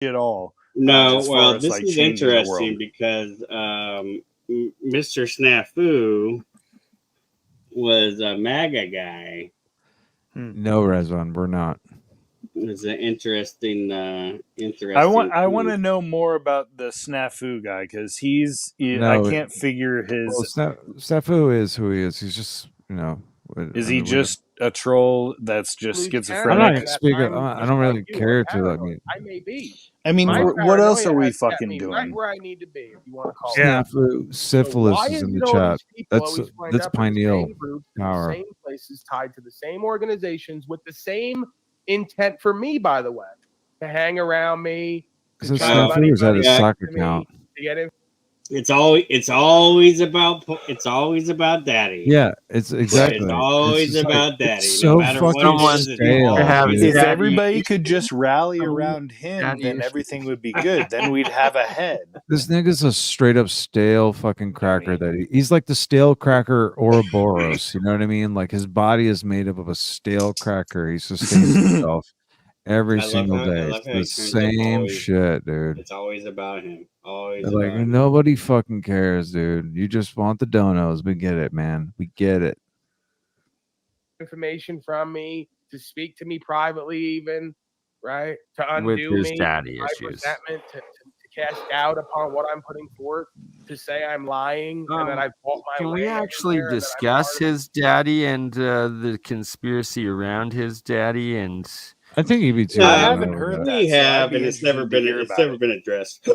at all. No, as far well, as, this like, is changing the interesting world. because Mr. Snafu was a MAGA guy. No, Rezon, we're not. It's an interesting. I want to know more about the Snafu guy because I can't figure his. Well, Snafu is who he is. He's just, Is he just a troll that's just schizophrenic? I'm not speaking. I don't really care to. I may be. I mean, what else are we fucking doing? Right where I need to be, if you want to call Snafu, it. syphilis So is in it the all chat. these people always wind That's up in the pineal same groups, in power. the same places, tied to the same organizations, with the same intent for me, by the way, to hang around me. Because Snafu is at his soccer account. It's always about daddy. Yeah, it's exactly. It's always about daddy. It's no so matter fucking what it is, stale. If everybody could just rally around him, then everything would be good. Then we'd have a head. This nigga's a straight up stale fucking cracker. He's like the stale cracker Ouroboros. You know what I mean? Like his body is made up of a stale cracker. He sustains himself every single day. It's the same shit, dude. It's always about him. Always like about nobody fucking cares, dude. You just want the donos. We get it, man. We get it. Information from me, to speak to me privately, even, right? To undo with his me, daddy my issues. resentment, to cast doubt upon what I'm putting forth, to say I'm lying and that I bought my Can way we actually everywhere, discuss his daddy and the conspiracy around his daddy? And I think EBT. I haven't heard that. We have, so and it's never been addressed.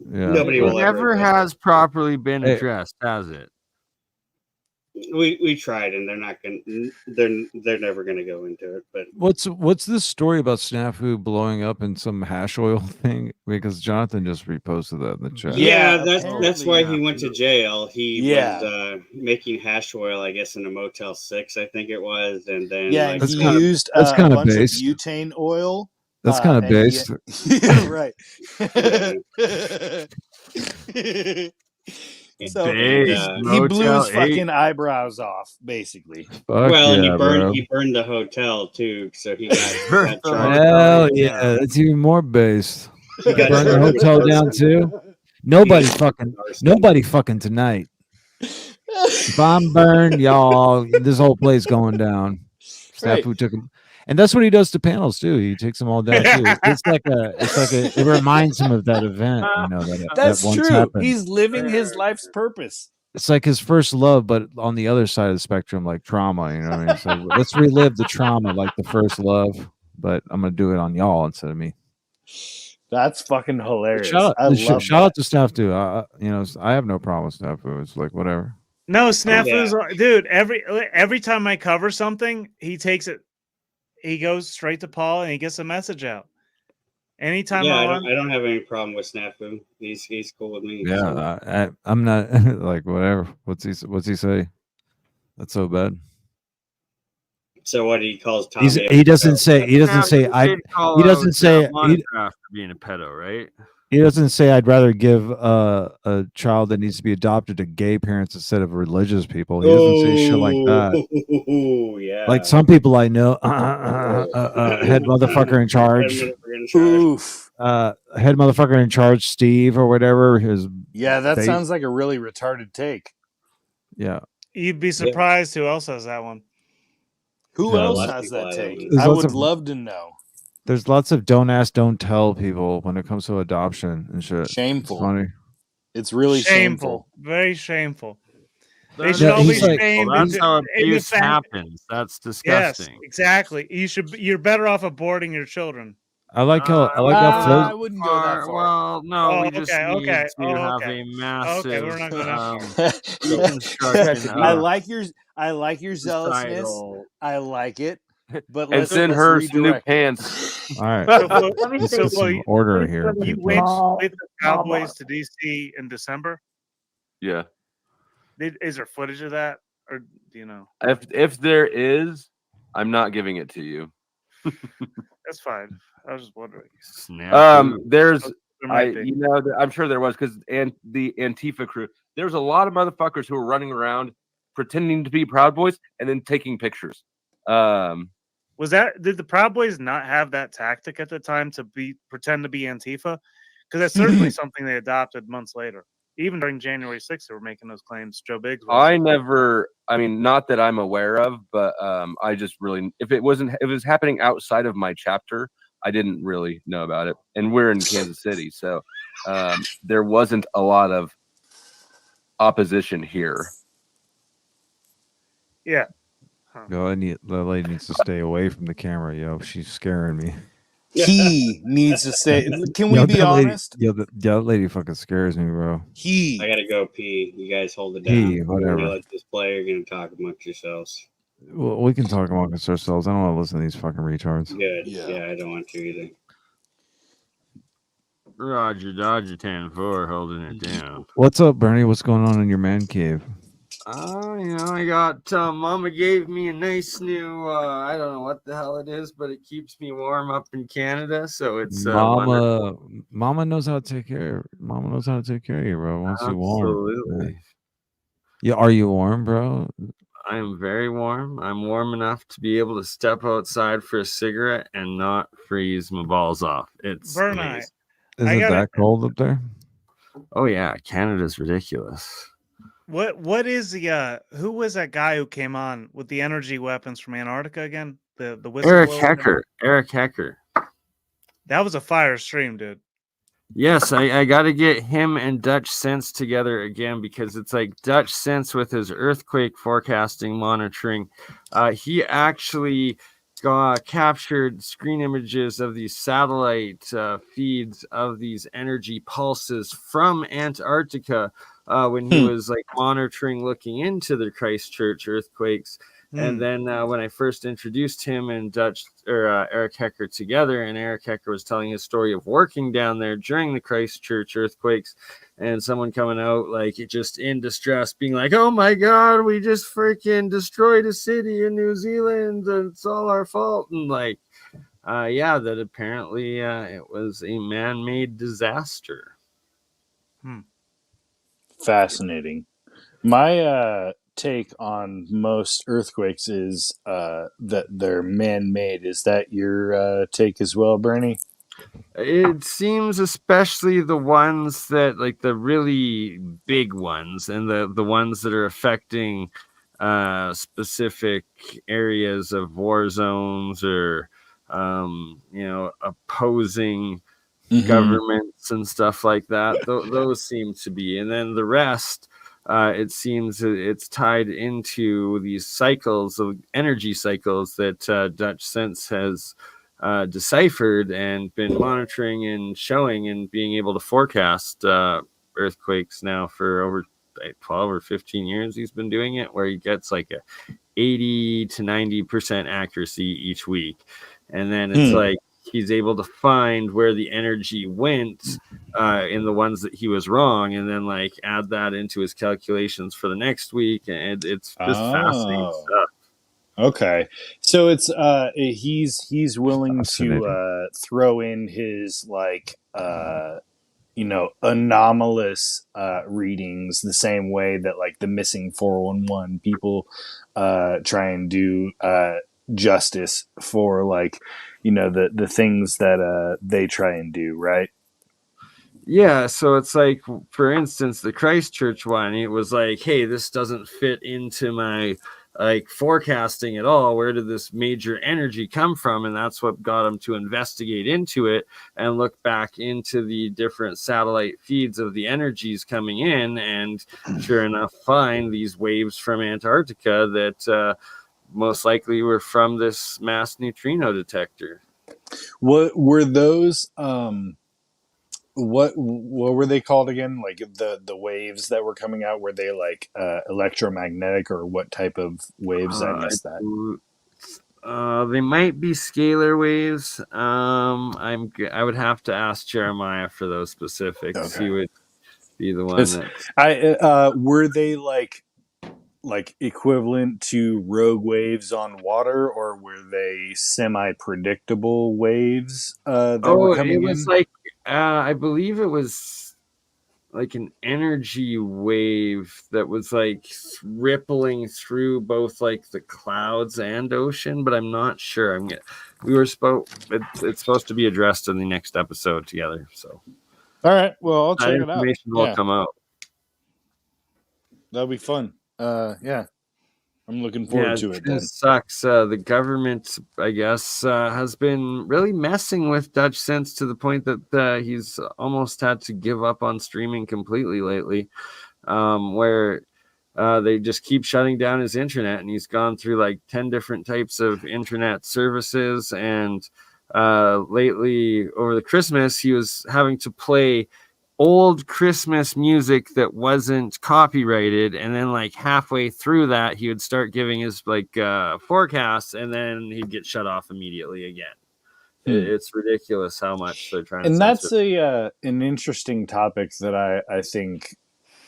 Yeah. Nobody will ever. Never has properly been addressed, has it? We tried, and they're not gonna. They're never gonna go into it. But what's this story about Snafu blowing up in some hash oil thing? Because Jonathan just reposted that in the chat. Yeah, that's why he went to jail. He was making hash oil, I guess, in a Motel 6, I think it was, and then he used a bunch of butane oil. That's kind of based. Right. So he blew his fucking eyebrows off, basically. And he burned the hotel too, so he got charged. Hell yeah, it's even more based. He burned the hotel down too. Nobody fucking tonight. If I'm burned, y'all, this whole place going down. Snafu took him. And that's what he does to panels too. He takes them all down too. It reminds him of that event. That's that once true. happened. He's living his life's purpose. It's like his first love, but on the other side of the spectrum, like trauma. You know what I mean? So let's relive the trauma, like the first love. But I'm gonna do it on y'all instead of me. That's fucking hilarious. Shout out to Snafu. I have no problem with Snafu. It's like whatever. No, Snafu's dude. Every time I cover something, he takes it. He goes straight to Paul and he gets a message out. Anytime I don't have any problem with Snafu. He's cool with me. Yeah, I'm not like whatever. What's he say? That's so bad. So what he calls Tommy? He doesn't say being a pedo, right? He doesn't say I'd rather give a child that needs to be adopted to gay parents instead of religious people. He doesn't say shit like that. Yeah. Like some people I know, head motherfucker in charge. Oof. Head motherfucker in charge, Steve or whatever. That sounds like a really retarded take. Yeah. You'd be surprised who else has that one. Who else has that take? I would love to know. There's lots of don't ask, don't tell people when it comes to adoption and shit. Shameful. It's funny. It's really shameful. Very shameful. They should all be shamed. That's how abuse happens. That's disgusting. Yes, exactly. You're better off aborting your children. I like how I wouldn't go that far. Well, no, we just need to have a massive. Okay, we're not gonna. I like your zealousness. I like it. But and send her some new pants. All right. Let me say some order here. You went with the Cowboys to DC in December. Yeah. Is there footage of that, or do you know? If there is, I'm not giving it to you. That's fine. I was just wondering. I'm sure there was because the Antifa crew. There's a lot of motherfuckers who are running around pretending to be Proud Boys and then taking pictures. With did the Proud Boys not have that tactic at the time to pretend to be Antifa? Because that's certainly something they adopted months later. Even during January 6th, they were making those claims. Joe Biggs was. I mean, not that I'm aware of, but I just really, if it was happening outside of my chapter, I didn't really know about it. And we're in Kansas City, so there wasn't a lot of opposition here. Yeah. Huh. The lady needs to stay away from the camera, yo. She's scaring me. He needs to stay. Can we be honest? That lady fucking scares me, bro. I gotta go pee. You guys hold it down. Whatever. You're let this play. You're gonna talk amongst yourselves. Well, we can talk amongst ourselves. I don't want to listen to these fucking retards. Good. Yeah, I don't want to either. Roger Dodger 10-4 holding it down. What's up, Bernie? What's going on in your man cave? I got Mama gave me a nice new I don't know what the hell it is, but it keeps me warm up in Canada. So it's Mama knows how to take care. Mama knows how to take care of you, bro. Wants you warm. Absolutely. Yeah, are you warm, bro? I am very warm. I'm warm enough to be able to step outside for a cigarette and not freeze my balls off. It's BurnEye. Is it that cold up there? Oh yeah, Canada's ridiculous. What is the who was that guy who came on with the energy weapons from Antarctica again? The whistleblower? Eric Hecker. That was a fire stream, dude. Yes, I got to get him and Dutch Sense together again, because it's like Dutch Sense with his earthquake forecasting monitoring. He actually captured screen images of these satellite feeds of these energy pulses from Antarctica when he was like monitoring, looking into the Christchurch earthquakes. And then when I first introduced him and Eric Hecker together, and Eric Hecker was telling his story of working down there during the Christchurch earthquakes, and someone coming out like just in distress, being like, "Oh my God, we just freaking destroyed a city in New Zealand, and it's all our fault." And like, that apparently it was a man-made disaster. Fascinating. My take on most earthquakes is that they're man-made. Is that your take as well, Bernie? It seems, especially the ones that, like the really big ones, and the ones that are affecting specific areas of war zones, or opposing governments and stuff like that. Those seem to be, and then the rest. It seems it's tied into these cycles of energy cycles that Dutch Sense has deciphered and been monitoring and showing and being able to forecast earthquakes now for over 12 or 15 years. He's been doing it, where he gets like a 80 to 90% accuracy each week. And then it's like he's able to find where the energy went in the ones that he was wrong, and then like add that into his calculations for the next week. And it's just fascinating stuff. Okay, so it's he's willing to throw in his like anomalous readings the same way that like the missing 411 people try and do justice for like the things that they try and do, right? Yeah, so it's like, for instance, the Christchurch one, it was like, hey, this doesn't fit into my like forecasting at all. Where did this major energy come from? And that's what got him to investigate into it and look back into the different satellite feeds of the energies coming in, and sure enough find these waves from Antarctica that most likely were from this mass neutrino detector. What were those what were they called again? Like the waves that were coming out, were they like electromagnetic, or what type of waves? I missed that. They might be scalar waves. I would have to ask Jeremiah for those specifics. Okay. He would be the one that were they like equivalent to rogue waves on water, or were they semi-predictable waves that were coming in? It was like I believe it was like an energy wave that was like rippling through both like the clouds and ocean, but I'm not sure. It's supposed to be addressed in the next episode together. So all right, well, I'll that check it out. information will come out. That'll be fun. Yeah, I'm looking forward to it. Then Sucks. The government, I guess, has been really messing with Dutch Sense to the point that he's almost had to give up on streaming completely lately, where they just keep shutting down his internet, and he's gone through like 10 different types of internet services. And lately, over the Christmas, he was having to play old Christmas music that wasn't copyrighted, and then like halfway through that he would start giving his like forecasts, and then he'd get shut off immediately again. It's ridiculous how much they're trying and to that's an interesting topic that I think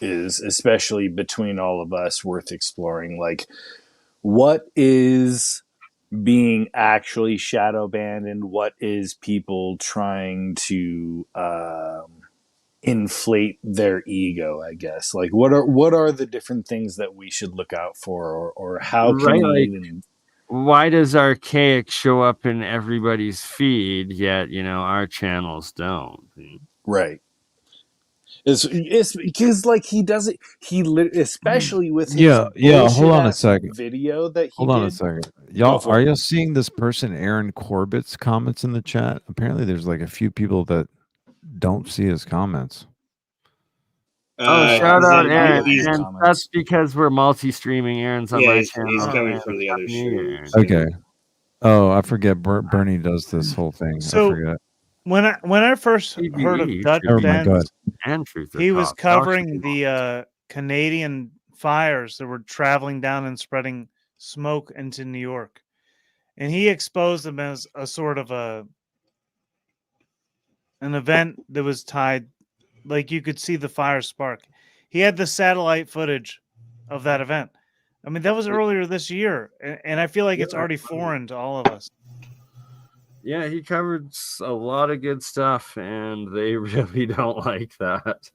is, especially between all of us, worth exploring. Like, what is being actually shadow banned, and what is people trying to inflate their ego, I guess. Like, what are the different things that we should look out for, or how can we even... Why does Archaic show up in everybody's feed, yet our channels don't? Right. It's because like he does it. Especially with his hold on a second. Video that he hold on a second. Y'all, are you seeing this person Aaron Corbett's comments in the chat? Apparently, there's like a few people that don't see his comments. Shout out Aaron, and that's because we're multi-streaming. Aaron's on my channel. He's coming from the other stream. Okay. Oh, I forget. BurnEye does this whole thing. So, I forget. When I first heard of Dutch Sense, he was covering the Canadian fires that were traveling down and spreading smoke into New York, and he exposed them as a sort of an event that was tied. Like, you could see the fire spark. He had the satellite footage of that event. I mean, that was earlier this year, and I feel like it's already foreign to all of us. Yeah, he covered a lot of good stuff, and they really don't like that.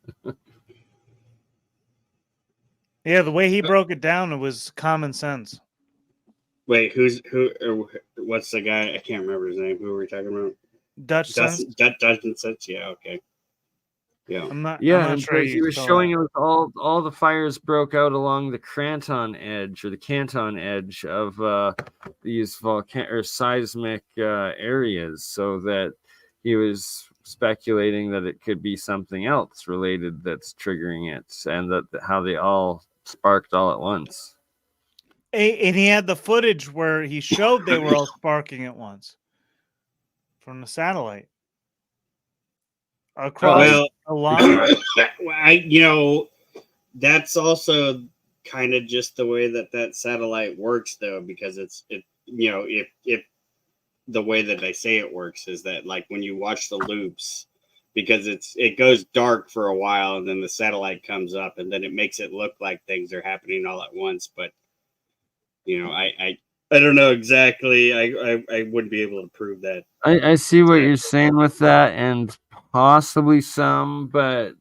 Yeah, the way he broke it down, it was common sense. Wait, what's the guy? I can't remember his name. Who are we talking about? Dutch Sense? Dutch Sense, yeah, okay. Yeah, I'm not sure. He was showing us all the fires broke out along the Canton edge of these seismic areas, so that he was speculating that it could be something else related that's triggering it, and that how they all sparked all at once. And he had the footage where he showed they were all sparking at once from the satellite. Across a line. That's also kind of just the way that satellite works, though, because if the way that I say it works is that, like, when you watch the loops, because it goes dark for a while, and then the satellite comes up, and then it makes it look like things are happening all at once. But I don't know exactly. I wouldn't be able to prove that. I see what you're saying with that, and possibly some, but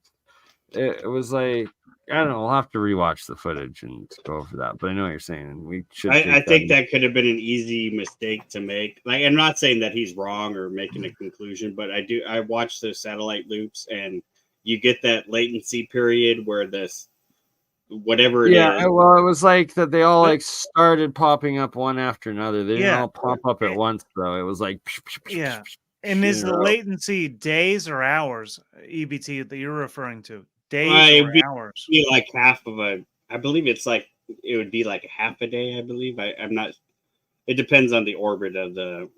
it was like, I don't know. We'll have to rewatch the footage and go over that. But I know what you're saying. We should. I think that could have been an easy mistake to make. Like, I'm not saying that he's wrong or making a conclusion, but I watched those satellite loops, and you get that latency period where this whatever it is. Yeah, well, it was like that they all like started popping up one after another. They didn't all pop up at once, though. It was like And is the latency days or hours, EBT, that you're referring to? Days or hours? Like half of I believe it's like, it would be like half a day, I believe. I'm not. It depends on the orbit of the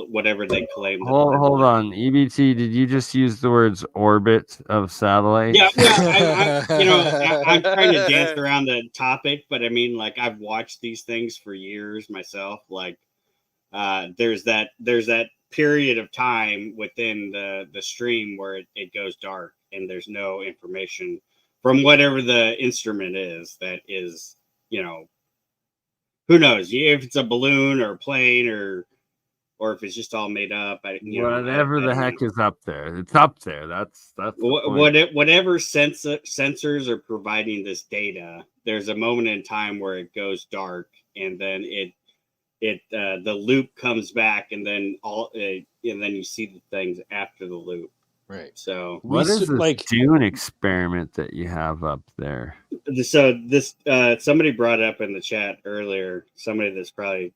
whatever they claim. Hold on, EBT. Did you just use the words orbit of satellite? Yeah, well, I'm trying to dance around the topic, but I mean, like, I've watched these things for years myself. Like, there's that period of time within the stream where it goes dark, and there's no information from whatever the instrument is that is, who knows if it's a balloon or a plane or or if it's just all made up. Whatever the heck is up there, it's up there. That's whatever sensors are providing this data. There's a moment in time where it goes dark, and then the loop comes back, and then you see the things after the loop. Right. So what is this Dune experiment that you have up there? So this somebody brought up in the chat earlier, somebody that's probably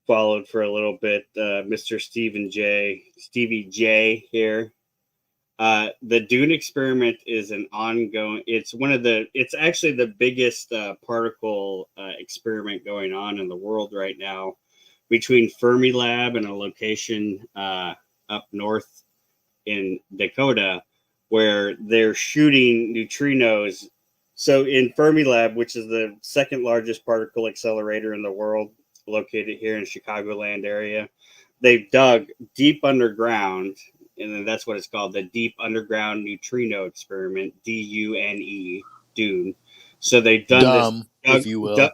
followed for a little bit, Mr. Stevie J here. The Dune experiment is an ongoing. It's actually the biggest particle experiment going on in the world right now, between Fermilab and a location up north in Dakota, where they're shooting neutrinos. So in Fermilab, which is the second largest particle accelerator in the world, located here in Chicagoland area, they've dug deep underground, and then that's what it's called, the Deep Underground Neutrino Experiment, Dune. So they've done this, if you will.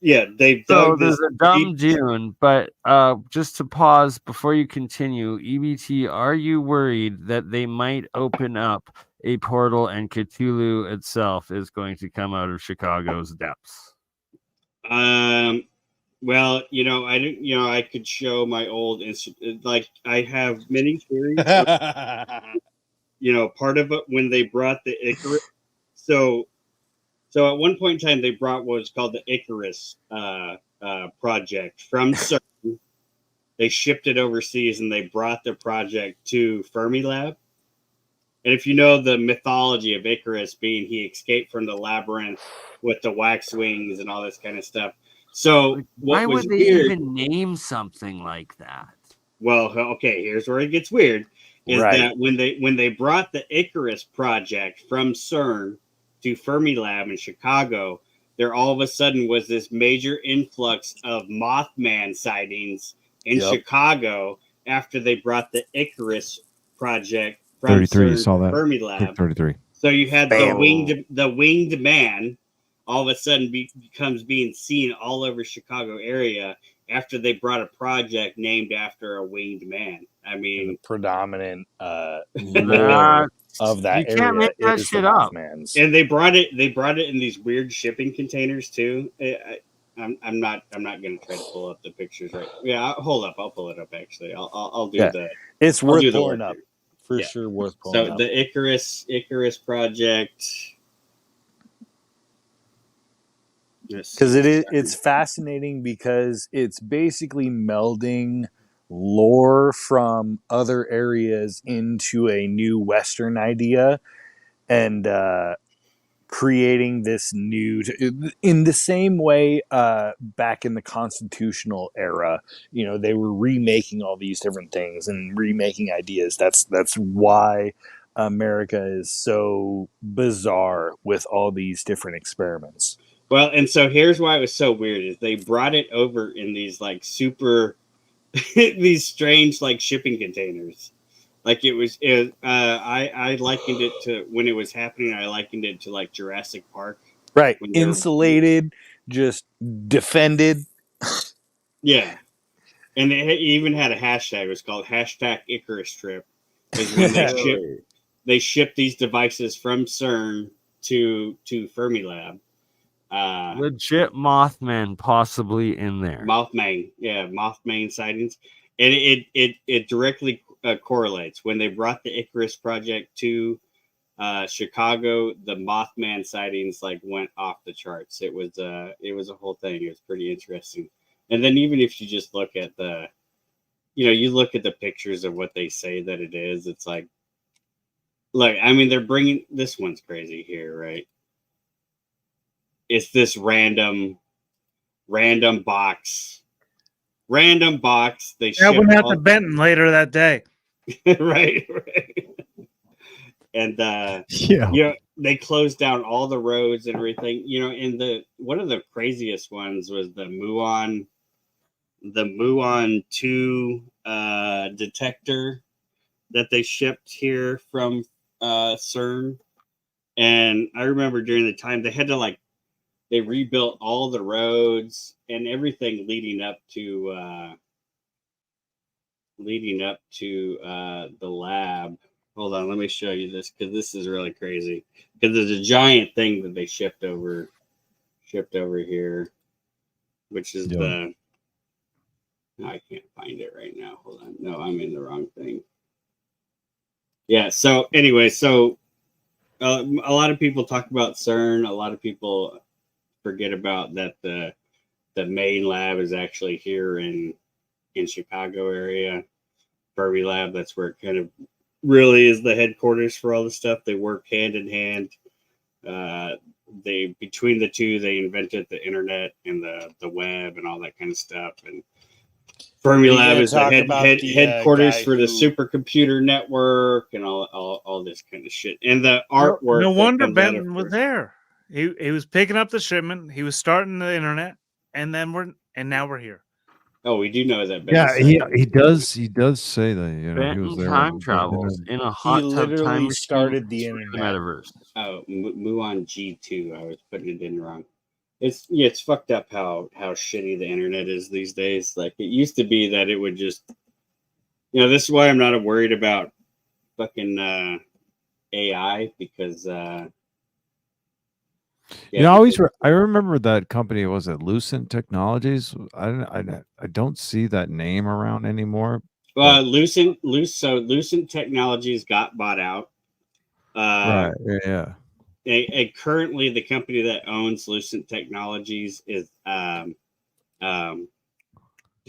They've dug this. So there's a dumb Dune, but just to pause before you continue, EBT, are you worried that they might open up a portal and Cthulhu itself is going to come out of Chicago's depths? Well, I could show my old like I have many theories. Part of it when they brought the Icarus. So at one point in time, they brought what was called the Icarus project from CERN. They shipped it overseas, and they brought the project to Fermilab. And if you know the mythology of Icarus, being he escaped from the labyrinth with the wax wings and all this kind of stuff. So why would they even name something like that? Well, okay, here's where it gets weird. Is that when they brought the Icarus project from CERN to Fermilab in Chicago, there all of a sudden was this major influx of Mothman sightings in Chicago after they brought the Icarus project from 33, CERN you saw that? Fermilab. 33. So you had the winged man all of a sudden becomes being seen all over Chicago area after they brought a project named after a winged man. I mean, the predominant lore of that you can't make that shit up. And they brought it in these weird shipping containers too. I'm not going to try to pull up the pictures right. Yeah, hold up. I'll pull it up. Actually, I'll do the. It's worth pulling up for sure. Worth pulling up. So the Icarus project. Because it's fascinating because it's basically melding lore from other areas into a new Western idea and creating this new in the same way back in the constitutional era, they were remaking all these different things and remaking ideas. That's why America is so bizarre with all these different experiments. Well, and so here's why it was so weird is they brought it over in these like super these strange like shipping containers. Like I likened it to when it was happening, I likened it to like Jurassic Park. Right. Insulated, just defended. Yeah. And it even had a hashtag. It was called #Icarus Trip. Is when they shipped these devices from CERN to Fermilab. Legit Mothman possibly in there. Mothman sightings, and it directly correlates. When they brought the Icarus project to Chicago, the Mothman sightings like went off the charts. It was a whole thing. It was pretty interesting. And then even if you just look at you look at the pictures of what they say that it is, it's like I mean, they're bringing this one's crazy here, right? It's this random box. They went out to Benton later that day. right. And they closed down all the roads and everything. And one of the craziest ones was the muon 2 detector that they shipped here from CERN. And I remember during the time they had to they rebuilt all the roads and everything leading up to leading up to the lab. Hold on, let me show you this because this is really crazy. Because there's a giant thing that they shipped over here, which is the. No, I can't find it right now. Hold on. No, I'm in the wrong thing. Yeah. So anyway, a lot of people talk about CERN. A lot of people forget about that the main lab is actually here in Chicago area. Fermi Lab. That's where it kind of really is the headquarters for all the stuff. They work hand in hand. They between the two, they invented the internet and the web and all that kind of stuff. And Fermi Lab is the headquarters for the supercomputer network and all this kind of shit. And the artwork. No wonder Benton was there. He was picking up the shipment. He was starting the internet, and now we're here. Oh, we do know that. Yeah, he does say that. You know, Benton he was there. Time travels in a hot tub time machine. Started the internet. The metaverse. Oh, Muon G2. I was putting it in wrong. It's fucked up how shitty the internet is these days. Like it used to be that it would just, this is why I'm not worried about fucking AI because. I remember that company. Was it Lucent Technologies? I don't see that name around anymore. Lucent Technologies got bought out. Right. Yeah. Currently, the company that owns Lucent Technologies is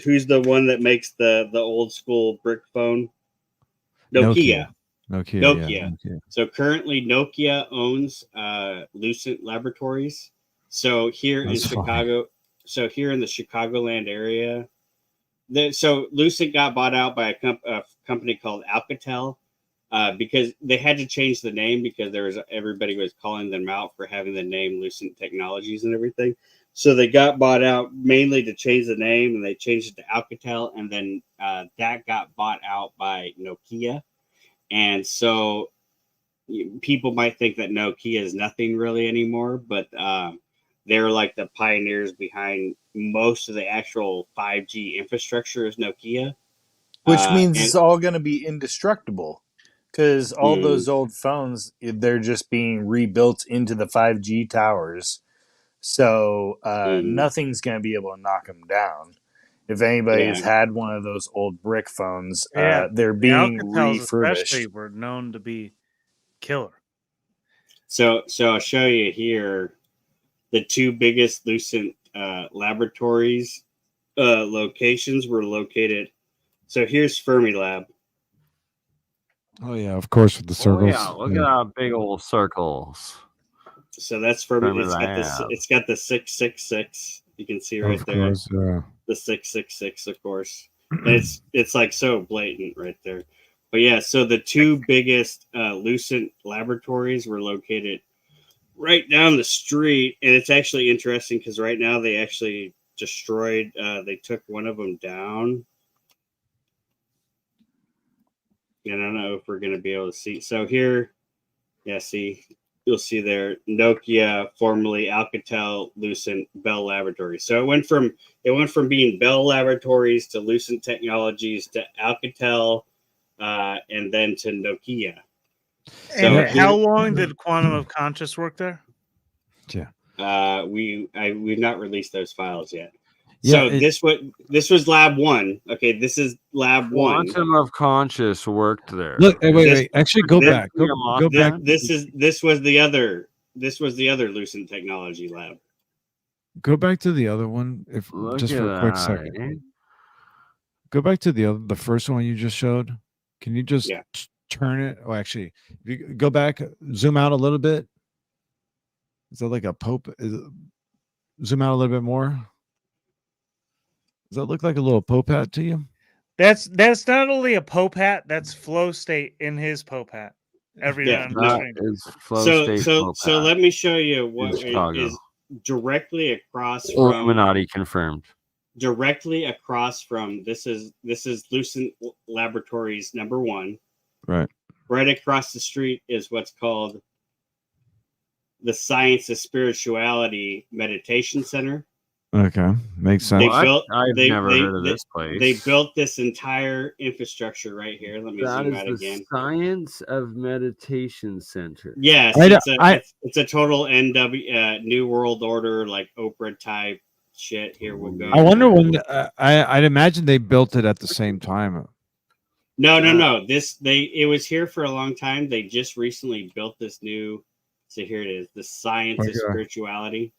who's the one that makes the old school brick phone? Nokia. Yeah. So currently, Nokia owns Lucent Laboratories. So here in Chicago, here in the Chicagoland area, so Lucent got bought out by a company called Alcatel. Because they had to change the name because everybody was calling them out for having the name Lucent Technologies and everything. So they got bought out mainly to change the name, and they changed it to Alcatel, and then that got bought out by Nokia. And so people might think that Nokia is nothing really anymore, but they're like the pioneers behind most of the actual 5G infrastructure is Nokia. Which means it's all going to be indestructible. Because all those old phones, they're just being rebuilt into the 5G towers. So nothing's going to be able to knock them down. If anybody has had one of those old brick phones, they're being refurbished. Especially were known to be killer. So I'll show you here the two biggest Lucent laboratories locations were located. So here's Fermi Lab. Oh yeah, of course with the circles. Oh, yeah, look at that big old circles. So that's Fermi. It's got the 666. You can see right there. Course, the 666, of course. And it's like so blatant right there. But yeah, so the two biggest Lucent laboratories were located right down the street, and it's actually interesting because right now they actually destroyed. They took one of them down. And I don't know if we're going to be able to see. So here, you'll see there, Nokia, formerly Alcatel, Lucent, Bell Laboratories. So it went from being Bell Laboratories to Lucent Technologies to Alcatel, and then to Nokia. So how long did Quantum of Conscious work there? Yeah. We've not released those files yet. So this was lab 1. Okay, this is lab 1. Quantum of Conscious worked there. Look, wait. Actually, go back. Go back. This was the other Lucent Technology lab. Go back to the other one, just for a quick second. Go back to the first one you just showed. Can you just turn it? Oh, actually, if you go back, zoom out a little bit. Is that like a Pope? Zoom out a little bit more. Does that look like a little Pope hat to you? That's not only a Pope hat, that's flow state in his Pope hat. Every time. So let me show you what is directly across from Illuminati confirmed. Directly across from this is Lucent Laboratories number 1. Right. Right across the street is what's called the Science of Spirituality Meditation Center. Okay, makes sense. I've never heard of this place. They built this entire infrastructure right here. Let me zoom out again. Science of Meditation Center. Yes, it's a total NW New World Order, like Oprah type shit. Here we'll go. I wonder when I'd imagine they built it at the same time. No. It was here for a long time. They just recently built this new. So here it is, the Science of Spirituality.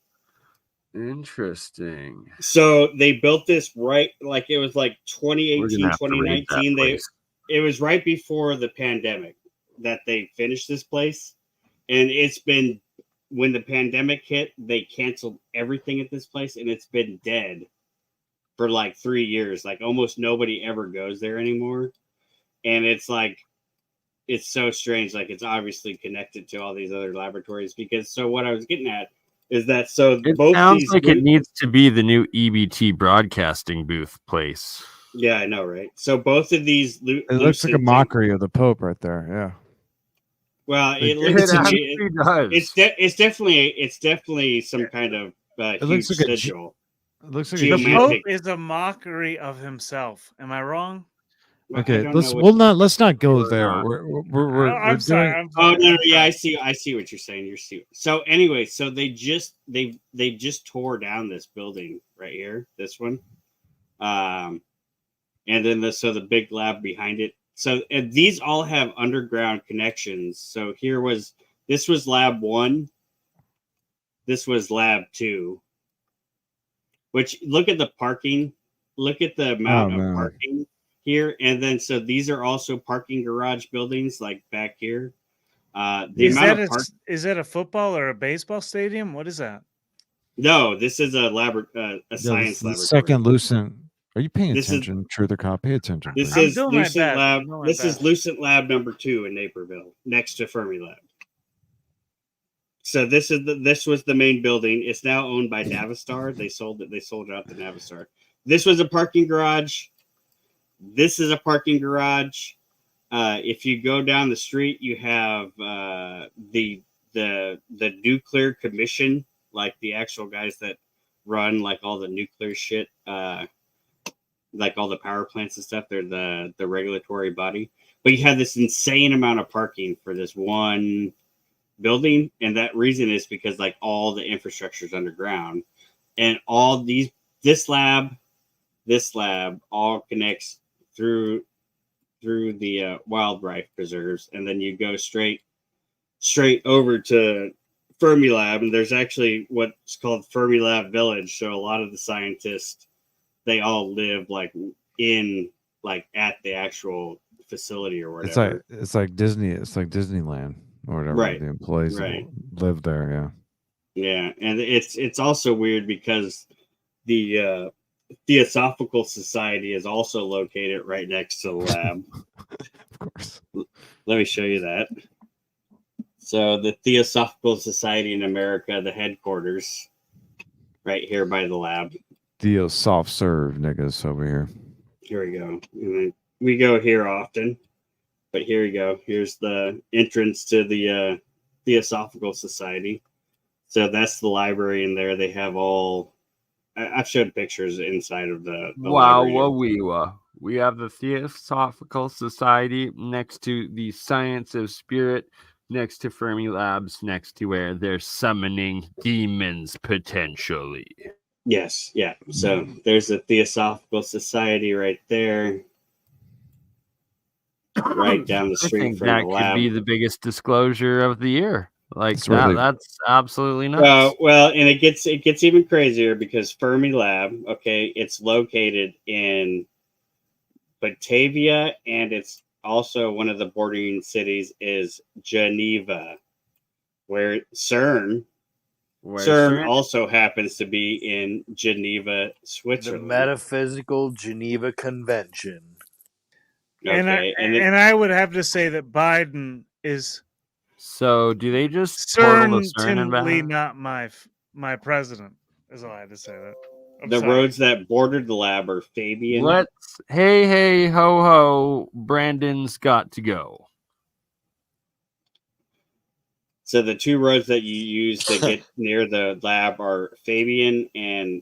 Interesting. So they built this right, like it was like 2018, 2019. It was right before the pandemic that they finished this place. And it's been, when the pandemic hit, they canceled everything at this place, and it's been dead for like 3 years. Like almost nobody ever goes there anymore. And it's like, it's so strange. Like it's obviously connected to all these other laboratories, because so what I was getting at is that it sounds like it needs to be the new EBT broadcasting booth place. Yeah, I know, right? So both of these, it looks like a mockery of the Pope right there. Yeah. Well, it looks to me, it's definitely some kind of huge sigil. It looks like the Pope is a mockery of himself. Am I wrong? Okay, let's not go there. I'm sorry. Yeah, I see what you're saying. So anyway, so they just tore down this building right here, this one, and then the big lab behind it. So and these all have underground connections. So this was lab 1, this was lab 2. Which, look at the parking, look at the amount of parking here, and then so these are also parking garage buildings, like back here. Is that a football or a baseball stadium? What is that? No, this is a science laboratory. Second Lucent. Are you paying attention, Truther Cop? Pay attention. This is Lucent Lab. This is Lucent Lab number 2 in Naperville, next to Fermilab. So this was the main building. It's now owned by Navistar. They sold it. They sold it out to Navistar. This was a parking garage. This is a parking garage. If you go down the street, you have the nuclear commission, like the actual guys that run like all the nuclear shit, like all the power plants and stuff. They're the regulatory body. But you have this insane amount of parking for this one building, and that reason is because like all the infrastructure is underground, and all this lab all connects through the wildlife preserves, and then you go straight over to Fermilab, and there's actually what's called Fermilab Village. So a lot of the scientists, they all live like at the actual facility or whatever. It's like Disney. It's like Disneyland or whatever. Right. The employees live there. Yeah, and it's also weird because the Theosophical Society is also located right next to the lab. Of course. Let me show you that. So the Theosophical Society in America, the headquarters, right here by the lab. Theo soft serve niggas over here. Here we go. And then we go here often, but here we go. Here's the entrance to the Theosophical Society. So that's the library in there. They have all. I've showed pictures inside of the library. We have the Theosophical Society next to the Science of Spirit, next to Fermi Labs, next to where they're summoning demons potentially. Yes, yeah. So there's the Theosophical Society right there, right down the street from the lab. That could be the biggest disclosure of the year. Like that's absolutely nuts. Well, and it gets even crazier because Fermilab, okay, it's located in Batavia, and it's also one of the bordering cities is Geneva, where CERN also happens to be in Geneva, Switzerland. The Metaphysical Geneva Convention. Okay, and I would have to say that Biden is. So do they just portal the certainly not my president? Is all I had to say. That roads that bordered the lab are Fabian. Hey ho ho! Brandon's got to go. So the two roads that you use to get near the lab are Fabian and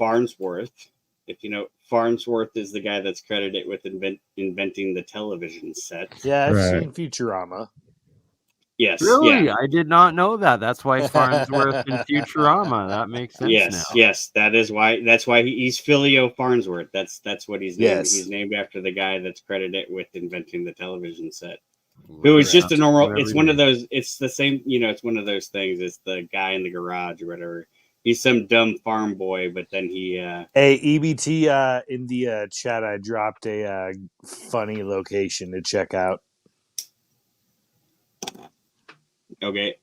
Farnsworth. If you know, Farnsworth is the guy that's credited with inventing the television set. Yeah, I've seen Futurama. Yes. Really? Yeah. I did not know that. That's why Farnsworth in Futurama. That makes sense Yes. now. Yes. That is why. That's why he's Filio Farnsworth. That's what he's named. Yes. He's named after the guy that's credited with inventing the television set. It was just a normal. It's one of those. It's the same. You know, it's one of those things. It's the guy in the garage or whatever. He's some dumb farm boy, but then he. Hey, EBT, in the chat, I dropped a funny location to check out. Okay.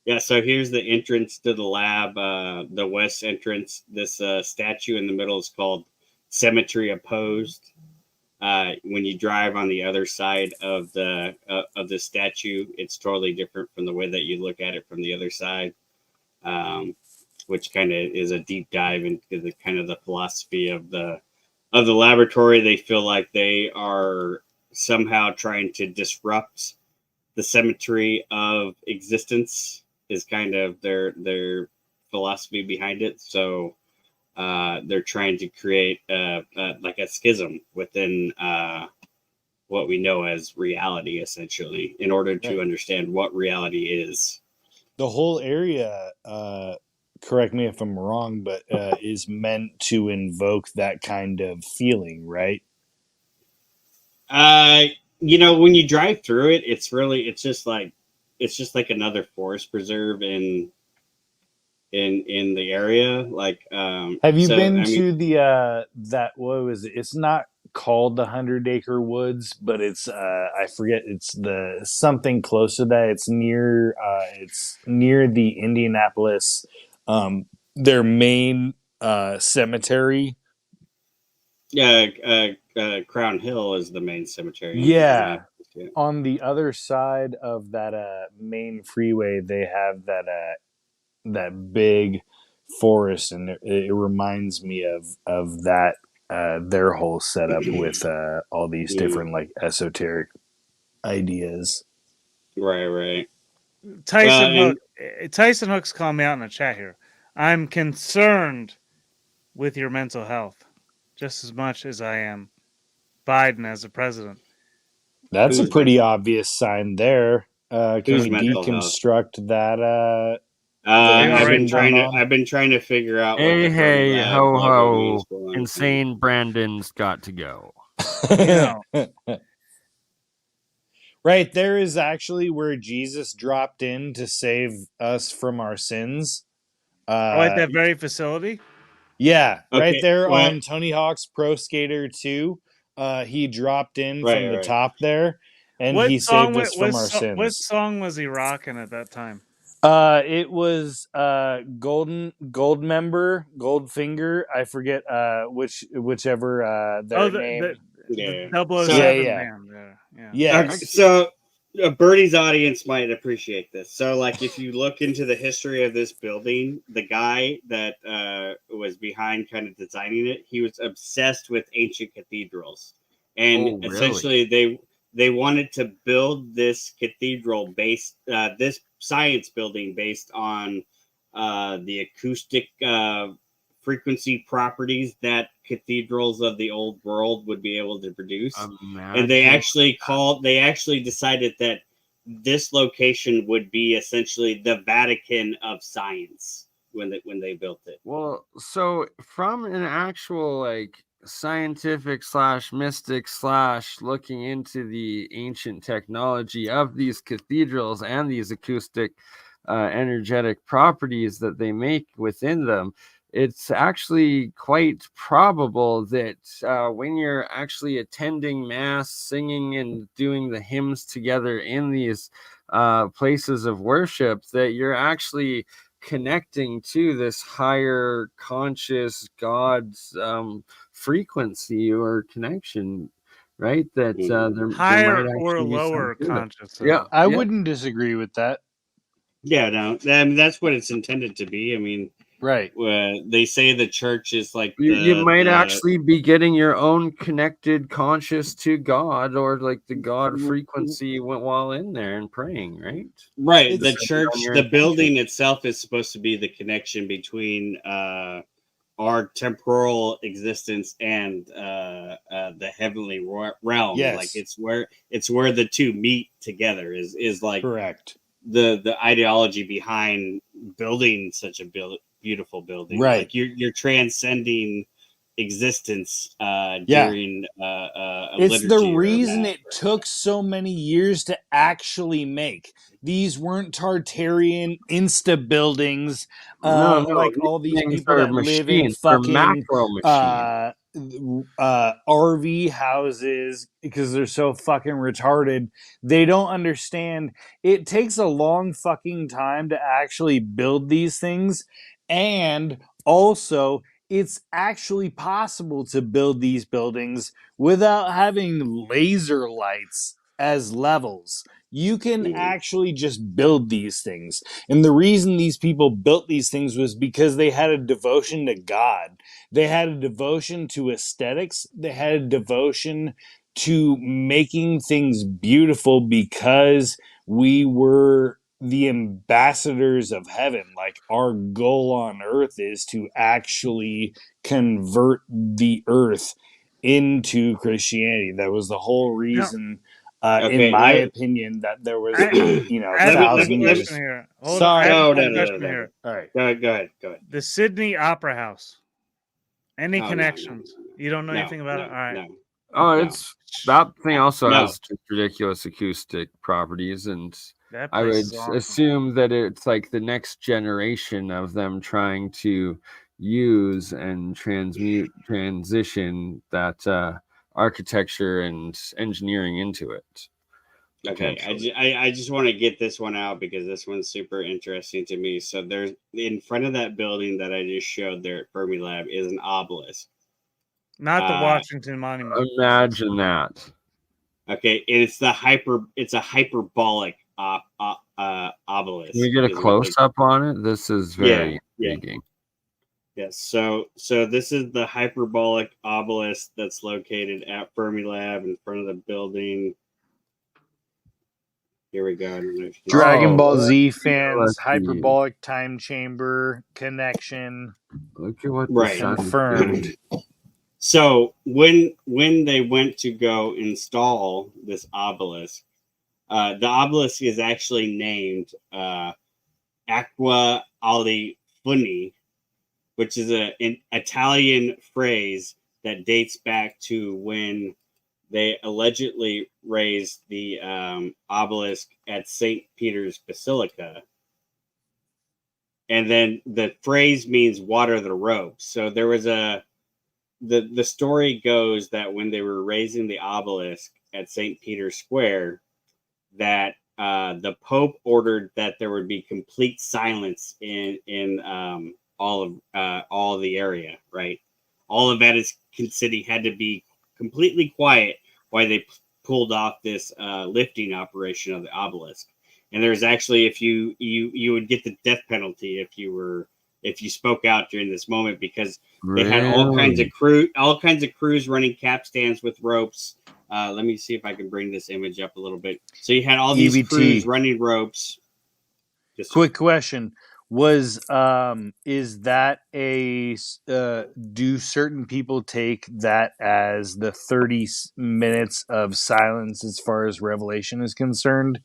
Yeah, so here's the entrance to the lab, the west entrance. This statue in the middle is called Cemetery Opposed. When you drive on the other side of the statue, it's totally different from the way that you look at it from the other side, which kind of is a deep dive into the kind of the philosophy of the laboratory. They feel like they are somehow trying to disrupt the symmetry of existence. Is kind of their philosophy behind it. So they're trying to create like a schism within what we know as reality, essentially, in order to understand what reality is. The whole area, correct me if I'm wrong, but is meant to invoke that kind of feeling, right? You know, when you drive through it, it's just like another forest preserve in the area. Like, have you been to the that, what was it? It's not called the 100 Acre Woods, but it's I forget, it's the something close to that. It's near the Indianapolis, their main cemetery. Yeah, Crown Hill is the main cemetery. Yeah. On the other side of that main freeway, they have that big forest, and it reminds me of that their whole setup with all these different like esoteric ideas. Right. Tyson Hook's calling me out in the chat here. I'm concerned with your mental health just as much as I am Biden as a president. That's a pretty obvious sign there. Can we deconstruct that? I've been trying to figure out. Hey, ho. Insane Brandon's got to go. Right, there is actually where Jesus dropped in to save us from our sins. At that very facility? Yeah, right there on Tony Hawk's Pro Skater 2. He dropped in from the top there, and he saved us from our sins. What song was he rocking at that time? It was Goldfinger. I forget whichever their name. The 007 band. Yeah. So Birdie's audience might appreciate this. So, like, if you look into the history of this building, the guy that was behind kind of designing it, he was obsessed with ancient cathedrals, and essentially they wanted to build this cathedral this science building based on the acoustic frequency properties that cathedrals of the old world would be able to produce. And they actually decided that this location would be essentially the Vatican of science when they built it. Well, so from an actual like scientific / mystic / looking into the ancient technology of these cathedrals and these acoustic energetic properties that they make within them, it's actually quite probable that when you're actually attending mass, singing and doing the hymns together in these places of worship, that you're actually connecting to this higher conscious God's frequency or connection, right? That there higher there or lower conscious. Yeah, I wouldn't disagree with that. Yeah, no, I mean, that's what it's intended to be. I mean, right. They say the church is like you might actually be getting your own connected conscious to God, or like the God frequency while in there and praying, right? Right. The church, the building itself is supposed to be the connection between our temporal existence and the heavenly realm. Yes. Like it's where the two meet together. Is like correct. The ideology behind building such a beautiful building. Right. Like you're transcending existence during it's the liturgy reason it took so many years to actually make. These weren't Tartarian insta buildings like all these people that live in fucking RV houses because they're so fucking retarded. They don't understand it takes a long fucking time to actually build these things, and also it's actually possible to build these buildings without having laser lights as levels. You can actually just build these things. And the reason these people built these things was because they had a devotion to God. They had a devotion to aesthetics. They had a devotion to making things beautiful because we were the ambassadors of heaven. Like our goal on earth is to actually convert the earth into Christianity. That was the whole reason, in my opinion, that there was, 1,000 years. Here. Sorry. No. Here. All right. Go ahead. The Sydney Opera House. Any connections? No. You don't know anything about it? All right. No. Oh, it's that thing also has just ridiculous acoustic properties, and I would assume that it's like the next generation of them trying to use and transition that architecture and engineering into it. Okay, I just want to get this one out because this one's super interesting to me. So there's in front of that building that I just showed there at Fermilab is an obelisk. Not the Washington Monument. Imagine that. Okay, and it's a hyperbolic obelisk. Can we get a close up on it? This is very intriguing. Yes, so this is the hyperbolic obelisk that's located at Fermilab in front of the building. Here we go. Dragon Ball Z fans, hyperbolic time chamber connection. Look at what confirmed. So when they went to go install this obelisk, the obelisk is actually named Acqua alle Funi, which is an Italian phrase that dates back to when they allegedly raised the obelisk at St. Peter's Basilica. And then the phrase means water the ropes. So there was the story goes that when they were raising the obelisk at St. Peter's Square, that the Pope ordered that there would be complete silence in all of the area, right? All of Vatican City had to be completely quiet while they pulled off this lifting operation of the obelisk. And there's actually, if you would get the death penalty if you spoke out during this moment, because they had all kinds of crews running capstans with ropes. Let me see if I can bring this image up a little bit. So you had all these EBT. crews running ropes. Quick question. Was is that do certain people take that as the 30 minutes of silence as far as Revelation is concerned?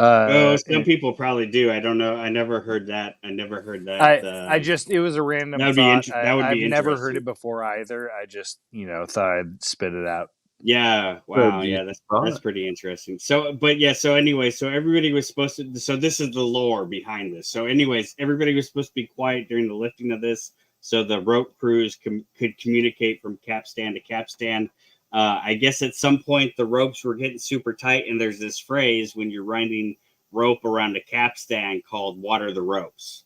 Some people probably do. I don't know. I never heard that. I just, it was a random thought. I've never heard it before either. I just, thought I'd spit it out. Yeah. Wow. Yeah. That's pretty interesting. So anyway, so everybody was supposed to, so this is the lore behind this. So anyways, everybody was supposed to be quiet during the lifting of this, so the rope crews could communicate from capstan to capstan. I guess at some point the ropes were getting super tight, and there's this phrase when you're winding rope around a capstan called water the ropes.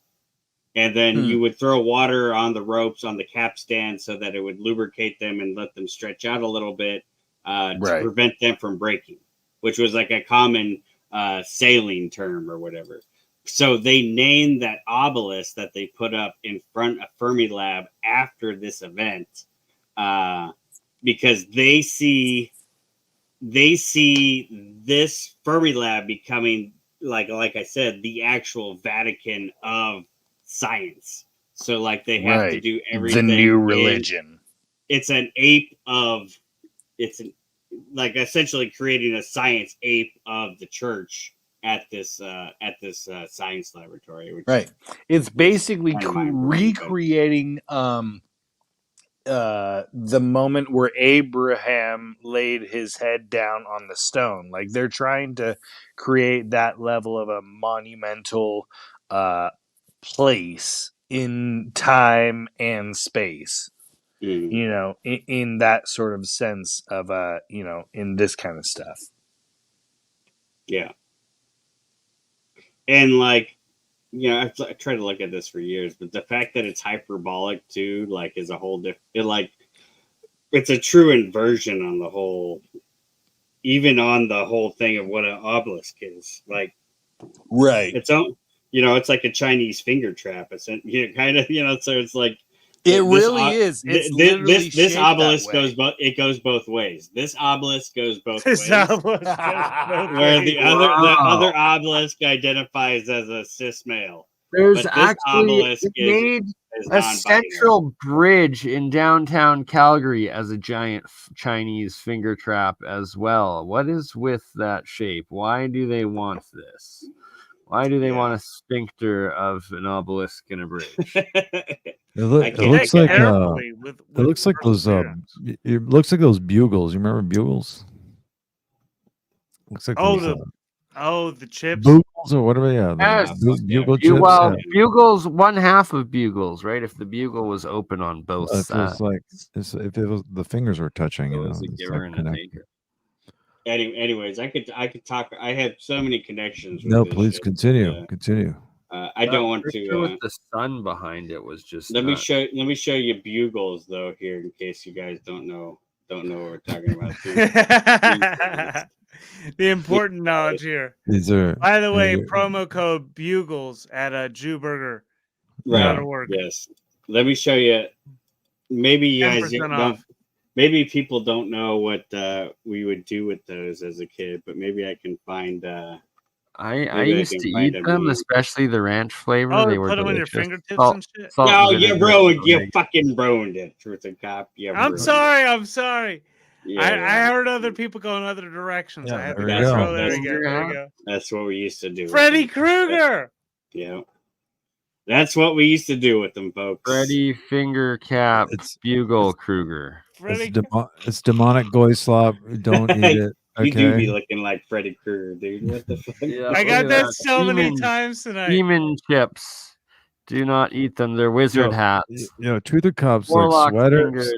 And then you would throw water on the ropes on the capstan so that it would lubricate them and let them stretch out a little bit to prevent them from breaking, which was like a common sailing term or whatever. So they named that obelisk that they put up in front of Fermilab after this event because they see this Fermilab becoming, like I said, the actual Vatican of science. So like they have to do everything. The new religion. It's an ape of. Like essentially creating a science ape of the church at this science laboratory. Which It's basically recreating the moment where Abraham laid his head down on the stone. Like they're trying to create that level of a monumental place in time and space. You know, in that sort of sense of you know, in this kind of stuff. Yeah. And like, you know, I've tried to look at this for years, but the fact that it's hyperbolic too, like, is a whole different. It's a true inversion on the whole, even on the whole thing of what an obelisk is. Like, it's you know, it's like a Chinese finger trap. It's kind of, you know, so it's like. It really is. It's this obelisk goes both ways. This obelisk goes both ways. Where the other obelisk identifies as a cis male. There's actually made a central bridge in downtown Calgary as a giant Chinese finger trap as well. What is with that shape? Why do they want this? Why do they want a sphincter of an obelisk in a bridge? It looks like those. It looks like those bugles. You remember bugles? Looks like the chips. Bugles or whatever. Yeah. Yes. Bugle chips. Well, bugles. One half of bugles, right? If the bugle was open on both sides. If it was the fingers were touching, you know. Anyways, I could talk. I have so many connections. No, please continue. Continue. I don't want to. With the sun behind it was just. Let me show you bugles though here, in case you guys don't know what we're talking about. The important knowledge here. These are. By the way, promo code Bugles at Jewburger. Right. Yes. Let me show you. Maybe you guys don't. Maybe people don't know what we would do with those as a kid, but maybe I can find. I used to eat them, especially the ranch flavor. Oh, they were put them delicious. on your fingertips and shit. No, you ruined. You fucking ruined it, Truth and Cop. I'm sorry. Yeah, I heard other people go in other directions. Yeah, I had there to go. There you go. That's what we used to do. Freddy Krueger. Yeah. That's what we used to do with them, folks. Freddy Finger Cap Bugle Kruger. It's demonic goyslop. Don't eat it. Okay. You do be looking like Freddy Krueger, dude. What the fuck? Yeah, I got that so many times tonight. Demon chips. Do not eat them. They're wizard hats. You know, Truth or Cop's like sweaters.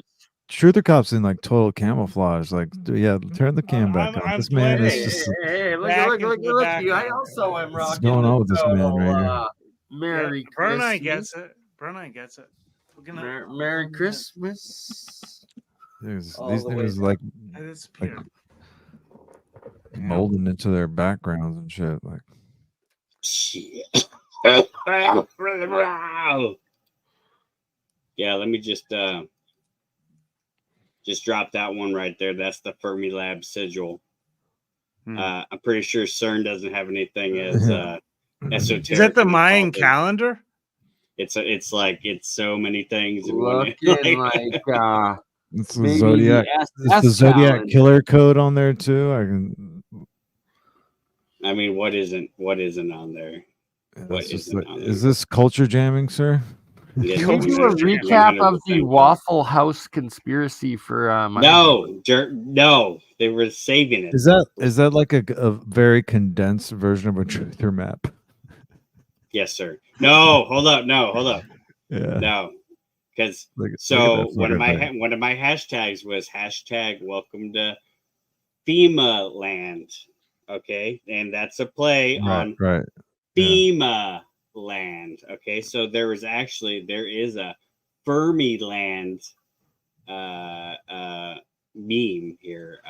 Truth or Cop's in like total camouflage. Like, turn the cam back on. This man is just. Hey, look! I also am rocking. What's going on with this man right here? Merry Christmas. BurnEye gets it. BurnEye gets it. Merry Christmas. These things like molding into their backgrounds and shit. Like, shit. Yeah, let me just drop that one right there. That's the Fermilab sigil. I'm pretty sure CERN doesn't have anything as esoteric. Is that the Mayan calendar? It's so many things. It's the Zodiac. Is the Zodiac killer code on there too? I mean, what isn't on there? Is this culture jamming, sir? Can you do a recap of the Waffle House conspiracy for No, they were saving it. Is that like a very condensed version of a truther map? Yes, sir. No, hold up. Yeah. No. Because one of my hashtags was #welcome to FEMA land. Okay, and that's a play on FEMA land. Okay, so there is a Fermi land meme here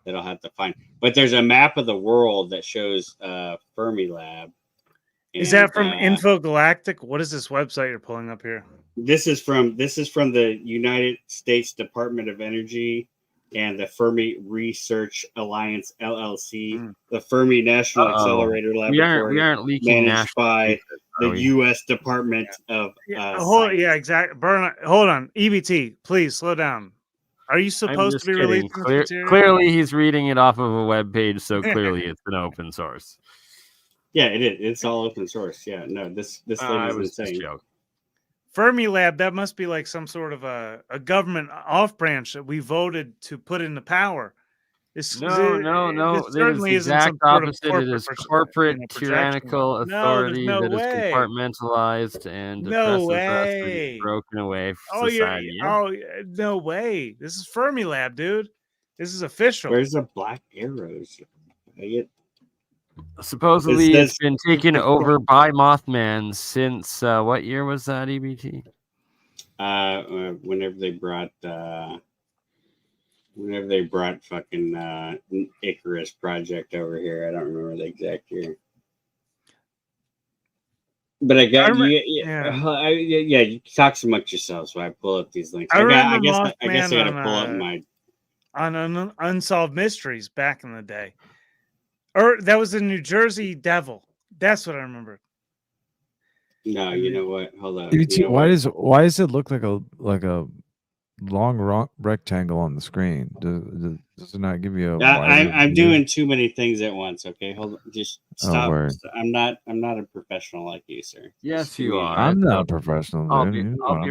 that I'll have to find. But there's a map of the world that shows Fermi Lab. Is that from Infogalactic? What is this website you're pulling up here? This is from the United States Department of Energy and the Fermi Research Alliance LLC, the Fermi National Accelerator Laboratory. We aren't leaking managed by the U.S. Department of exactly. Hold on, EBT, please slow down. Are you supposed to be releasing this material? Clearly, he's reading it off of a web page, so clearly it's an open source. Yeah, it is. It's all open source. Yeah, no, this thing is insane. Fermilab, that must be like some sort of a government off branch that we voted to put into power. No. It certainly isn't the exact opposite. It is corporate tyrannical authority that is compartmentalized and oppresses us to be broken away from society. No way! This is Fermilab, dude. This is official. Where's the black arrows? Supposedly, it's been taken over by Mothman since what year was that, EBT? Whenever they brought fucking Icarus Project over here, I don't remember the exact year. But I got you talk so much yourself, so I pull up these links. I guess I gotta pull up my on Unsolved Mysteries back in the day. Or that was the New Jersey Devil. That's what I remember. No, you know what? Hold on. Why does it look like a long rectangle on the screen? Does it not give you a? I'm doing too many things at once. Okay, hold on. Just stop. I'm not a professional like you, sir. Yes, you are. I'm not a professional. I'll be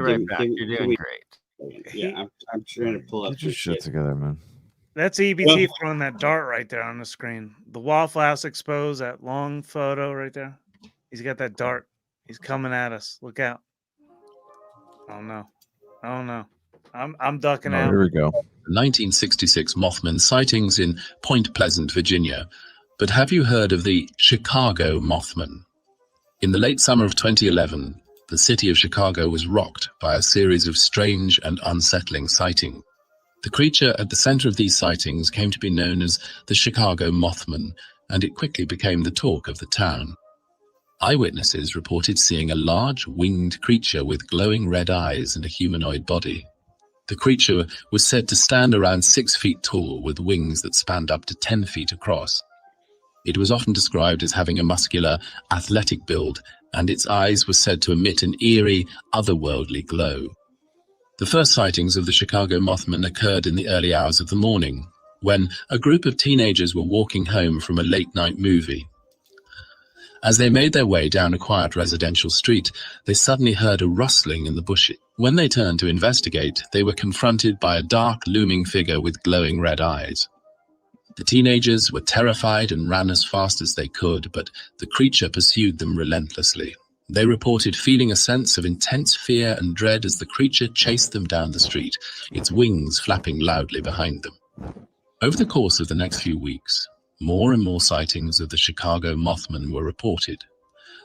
right back. You're doing great. Yeah, I'm trying to pull up. Get your shit together, man. That's EBT throwing that dart right there on the screen. The Waffle House exposed, that long photo right there. He's got that dart. He's coming at us. Look out. Oh no. I'm ducking out. Here we go. 1966 Mothman sightings in Point Pleasant, Virginia. But have you heard of the Chicago Mothman? In the late summer of 2011, the city of Chicago was rocked by a series of strange and unsettling sightings. The creature at the center of these sightings came to be known as the Chicago Mothman, and it quickly became the talk of the town. Eyewitnesses reported seeing a large winged creature with glowing red eyes and a humanoid body. The creature was said to stand around 6 feet tall with wings that spanned up to 10 feet across. It was often described as having a muscular, athletic build, and its eyes were said to emit an eerie, otherworldly glow. The first sightings of the Chicago Mothman occurred in the early hours of the morning, when a group of teenagers were walking home from a late-night movie. As they made their way down a quiet residential street, they suddenly heard a rustling in the bushes. When they turned to investigate, they were confronted by a dark, looming figure with glowing red eyes. The teenagers were terrified and ran as fast as they could, but the creature pursued them relentlessly. They reported feeling a sense of intense fear and dread as the creature chased them down the street, its wings flapping loudly behind them. Over the course of the next few weeks, more and more sightings of the Chicago Mothman were reported.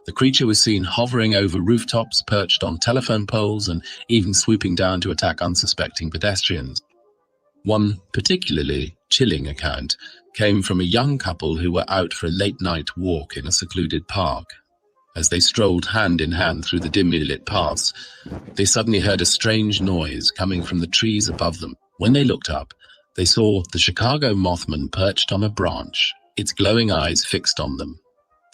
The creature was seen hovering over rooftops, perched on telephone poles, and even swooping down to attack unsuspecting pedestrians. One particularly chilling account came from a young couple who were out for a late-night walk in a secluded park. As they strolled hand in hand through the dimly lit paths, they suddenly heard a strange noise coming from the trees above them. When they looked up, they saw the Chicago Mothman perched on a branch, its glowing eyes fixed on them.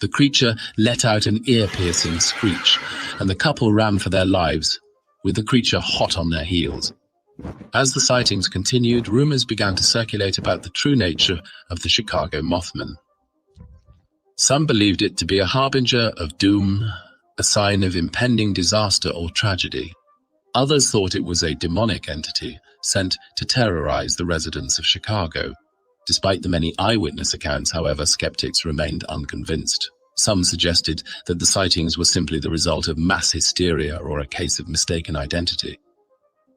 The creature let out an ear-piercing screech, and the couple ran for their lives, with the creature hot on their heels. As the sightings continued, rumors began to circulate about the true nature of the Chicago Mothman. Some believed it to be a harbinger of doom, a sign of impending disaster or tragedy. Others thought it was a demonic entity sent to terrorize the residents of Chicago. Despite the many eyewitness accounts, however, skeptics remained unconvinced. Some suggested that the sightings were simply the result of mass hysteria or a case of mistaken identity.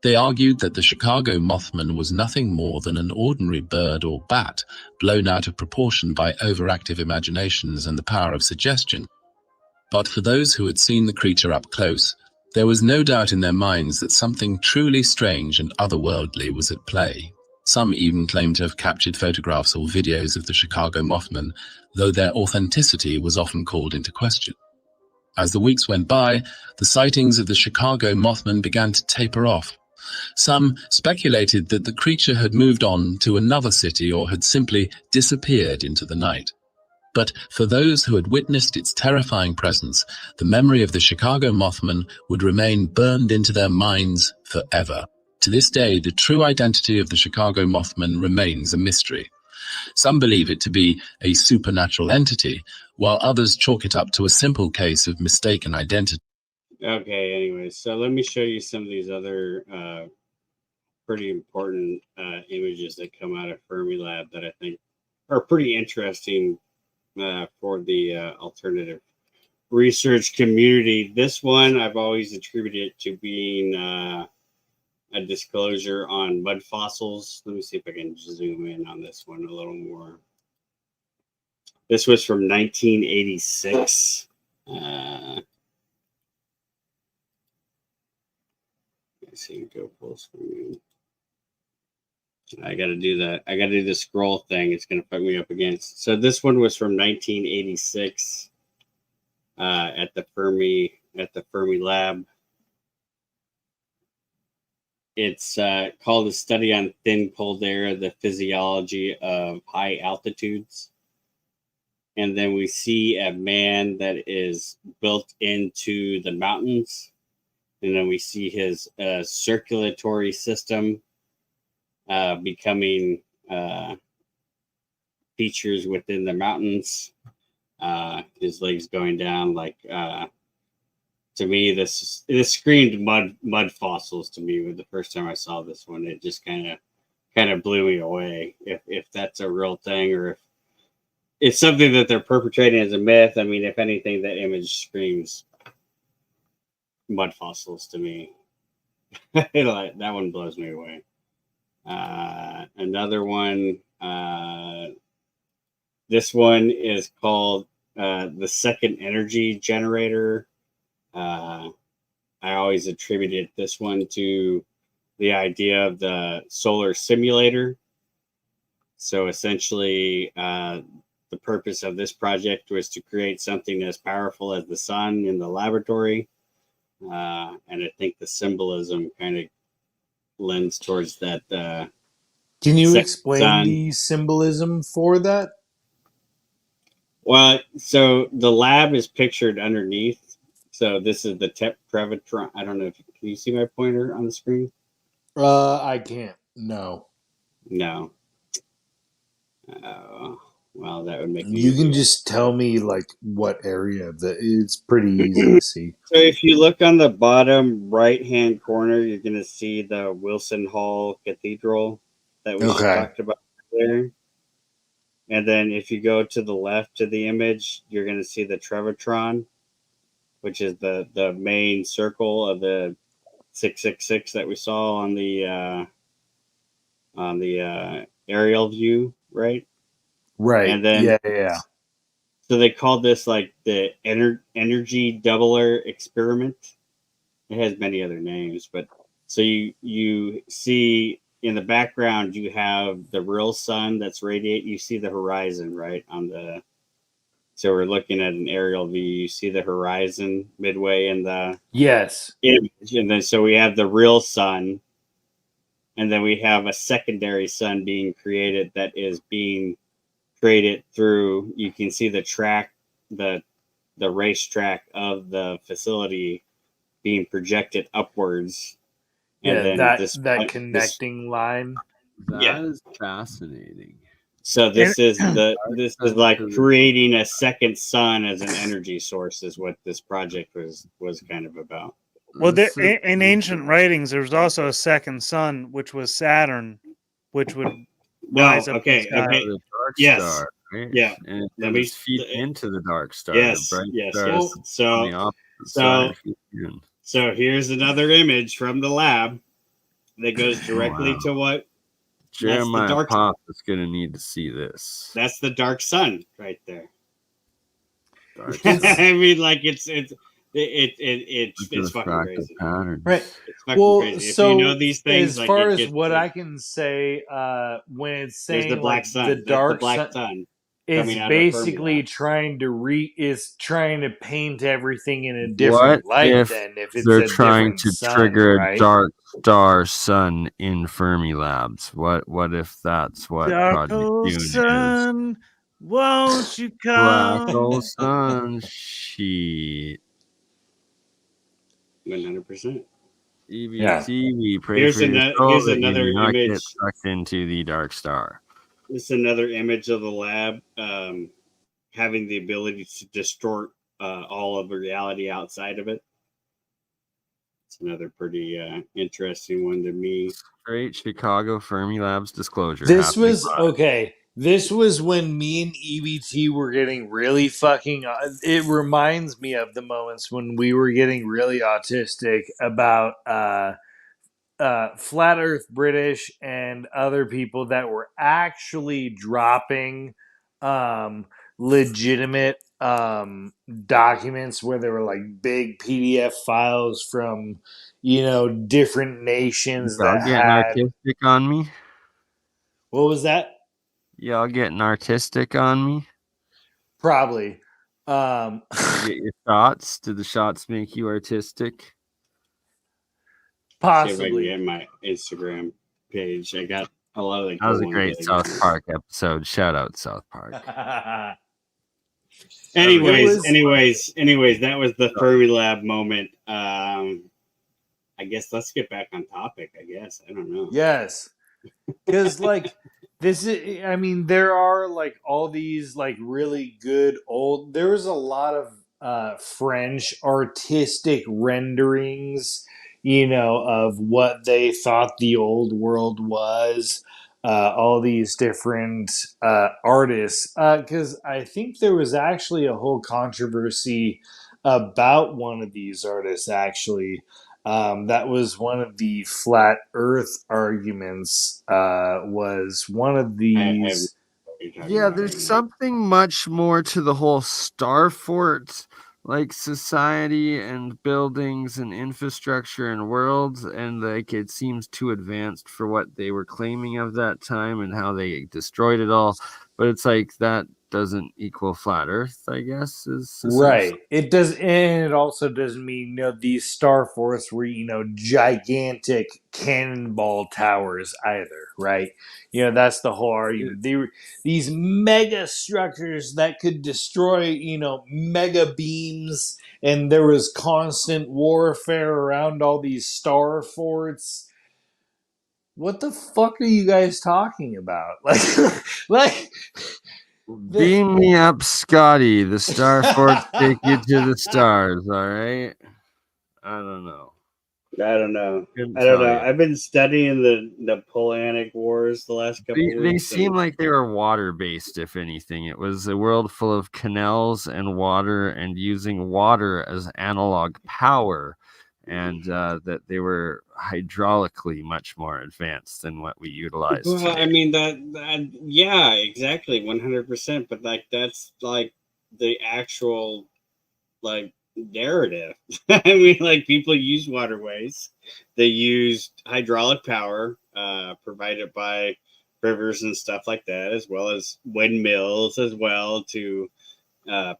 They argued that the Chicago Mothman was nothing more than an ordinary bird or bat blown out of proportion by overactive imaginations and the power of suggestion. But for those who had seen the creature up close, there was no doubt in their minds that something truly strange and otherworldly was at play. Some even claimed to have captured photographs or videos of the Chicago Mothman, though their authenticity was often called into question. As the weeks went by, the sightings of the Chicago Mothman began to taper off. Some speculated that the creature had moved on to another city or had simply disappeared into the night. But for those who had witnessed its terrifying presence, the memory of the Chicago Mothman would remain burned into their minds forever. To this day, the true identity of the Chicago Mothman remains a mystery. Some believe it to be a supernatural entity, while others chalk it up to a simple case of mistaken identity. Okay, anyways, so let me show you some of these other pretty important images that come out of Fermilab that I think are pretty interesting for the alternative research community. This one I've always attributed to being a disclosure on mud fossils. Let me see if I can zoom in on this one a little more. This was from 1986. Let's see, go full screen. I got to do that. I got to do the scroll thing. It's going to fuck me up again. So this one was from 1986 at the Fermi lab. It's called A Study on Thin Cold Air, the Physiology of High Altitudes. And then we see a man that is built into the mountains. And then we see his circulatory system becoming features within the mountains. His legs going down like to me, this screamed mud fossils to me. The first time I saw this one, it just kind of blew me away. If that's a real thing, or if it's something that they're perpetrating as a myth. I mean, if anything, that image screams mud fossils to me. That one blows me away. Another one. This one is called the second energy generator. I always attributed this one to the idea of the solar simulator. So essentially, the purpose of this project was to create something as powerful as the sun in the laboratory. And I think the symbolism kind of lends towards that. Can you explain the symbolism for that? Well, so the lab is pictured underneath. So this is the Previtron. I don't know if can you see my pointer on the screen? I can't. No. No. Well, that would make you can just tell me like what area of it's pretty easy to see. So if you look on the bottom right hand corner, you're going to see the Wilson Hall Cathedral that we talked about there. And then if you go to the left of the image, you're going to see the Trevitron, which is the main circle of the 666 that we saw on the aerial view, right? Right. And then yeah. So they called this like the energy doubler experiment. It has many other names, but so you see in the background you have the real sun that's radiating. You see the horizon, right? So we're looking at an aerial view. You see the horizon midway in the image, and then so we have the real sun, and then we have a secondary sun being created that is being created through. You can see the track, the racetrack of the facility being projected upwards. And then that connecting line. That is fascinating. So this is like creating a second sun as an energy source is what this project was kind of about. Well, in ancient writings, there was also a second sun, which was Saturn, which would rise up. Okay. The dark star, right? Yeah. And let me feed into the dark star. Yes. The Yes. So here's another image from the lab that goes directly to what Jeremiah Pop is going to need to see this. That's the dark sun right there. I mean, like it's fucking crazy. Pattern. Right. It's fucking crazy. If you know these things, as far as what I can say, when it's saying the black sun, the dark sun is basically trying to paint everything in a different light than if it's they're trying to trigger a dark star sun in Fermi Labs. What if that's what Project Dune is? Won't you Black come? hole sun sheet. 100%. EBT, we pray Here's for your another. soul Here's that you another do not image. get sucked into the dark star. This is another image of the lab having the ability to distort all of the reality outside of it. It's another pretty interesting one to me. Straight Chicago Fermilabs disclosure. This was okay. This was when me and EBT were getting really fucking. It reminds me of the moments when we were getting really autistic about flat Earth British and other people that were actually dropping legitimate documents where they were like big PDF files from different nations Y'all that getting had. artistic on me? What was that? Y'all getting artistic on me? Probably. Did you get your shots? Did the shots make you artistic? Possibly. See if I can get my Instagram page. I got a lot of the. That was a great South Park episode. Shout out South Park. anyways, that was the Fermilab moment. I guess let's get back on topic. I guess I don't know. Yes, because like this is. I mean, there are like all these like really good old. There was a lot of French artistic renderings, of what they thought the old world was. All these different artists, because I think there was actually a whole controversy about one of these artists actually. That was one of the flat Earth arguments. Was one of these. Yeah, there's something much more to the whole star fort like society and buildings and infrastructure and worlds, and like it seems too advanced for what they were claiming of that time and how they destroyed it all. But it's like that doesn't equal flat Earth, I guess, is Right. It does, and it also doesn't mean these star forts were gigantic cannonball towers either, right? That's the whole argument. They were these mega structures that could destroy mega beams, and there was constant warfare around all these star forts. What the fuck are you guys talking about? Like. Beam me up, Scotty. The star forts take you to the stars, all right? I don't know. I've been studying the Napoleonic Wars the last couple of weeks. They seem like they were water-based, if anything. It was a world full of canals and water and using water as analog power, and that they were hydraulically much more advanced than what we utilize Well, today. I mean that yeah, exactly, 100%. But like that's like the actual like narrative. I mean, like people use waterways. They used hydraulic power provided by rivers and stuff like that, as well as windmills, as well to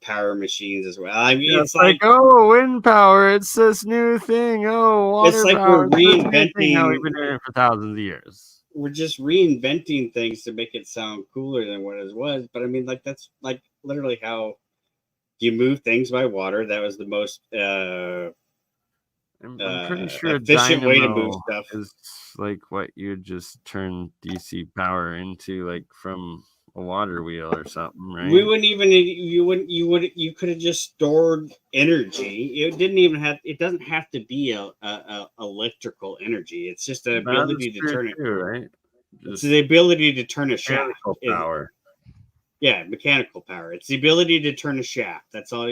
power machines as well. I mean, it's like wind power. It's this new thing. Water it's like power. we're reinventing. How we've been doing it for thousands of years. We're just reinventing things to make it sound cooler than what it was. But I mean, like that's like literally how you move things by water. That was the most I'm pretty sure efficient way to move stuff. Is like what you just turn DC power into, like from a water wheel or something, right? We wouldn't even. You could have just stored energy. It doesn't have to be a electrical energy. It's just the ability to turn it. Too, right? It's the ability to turn a shaft. Power. Yeah, mechanical power. It's the ability to turn a shaft. That's all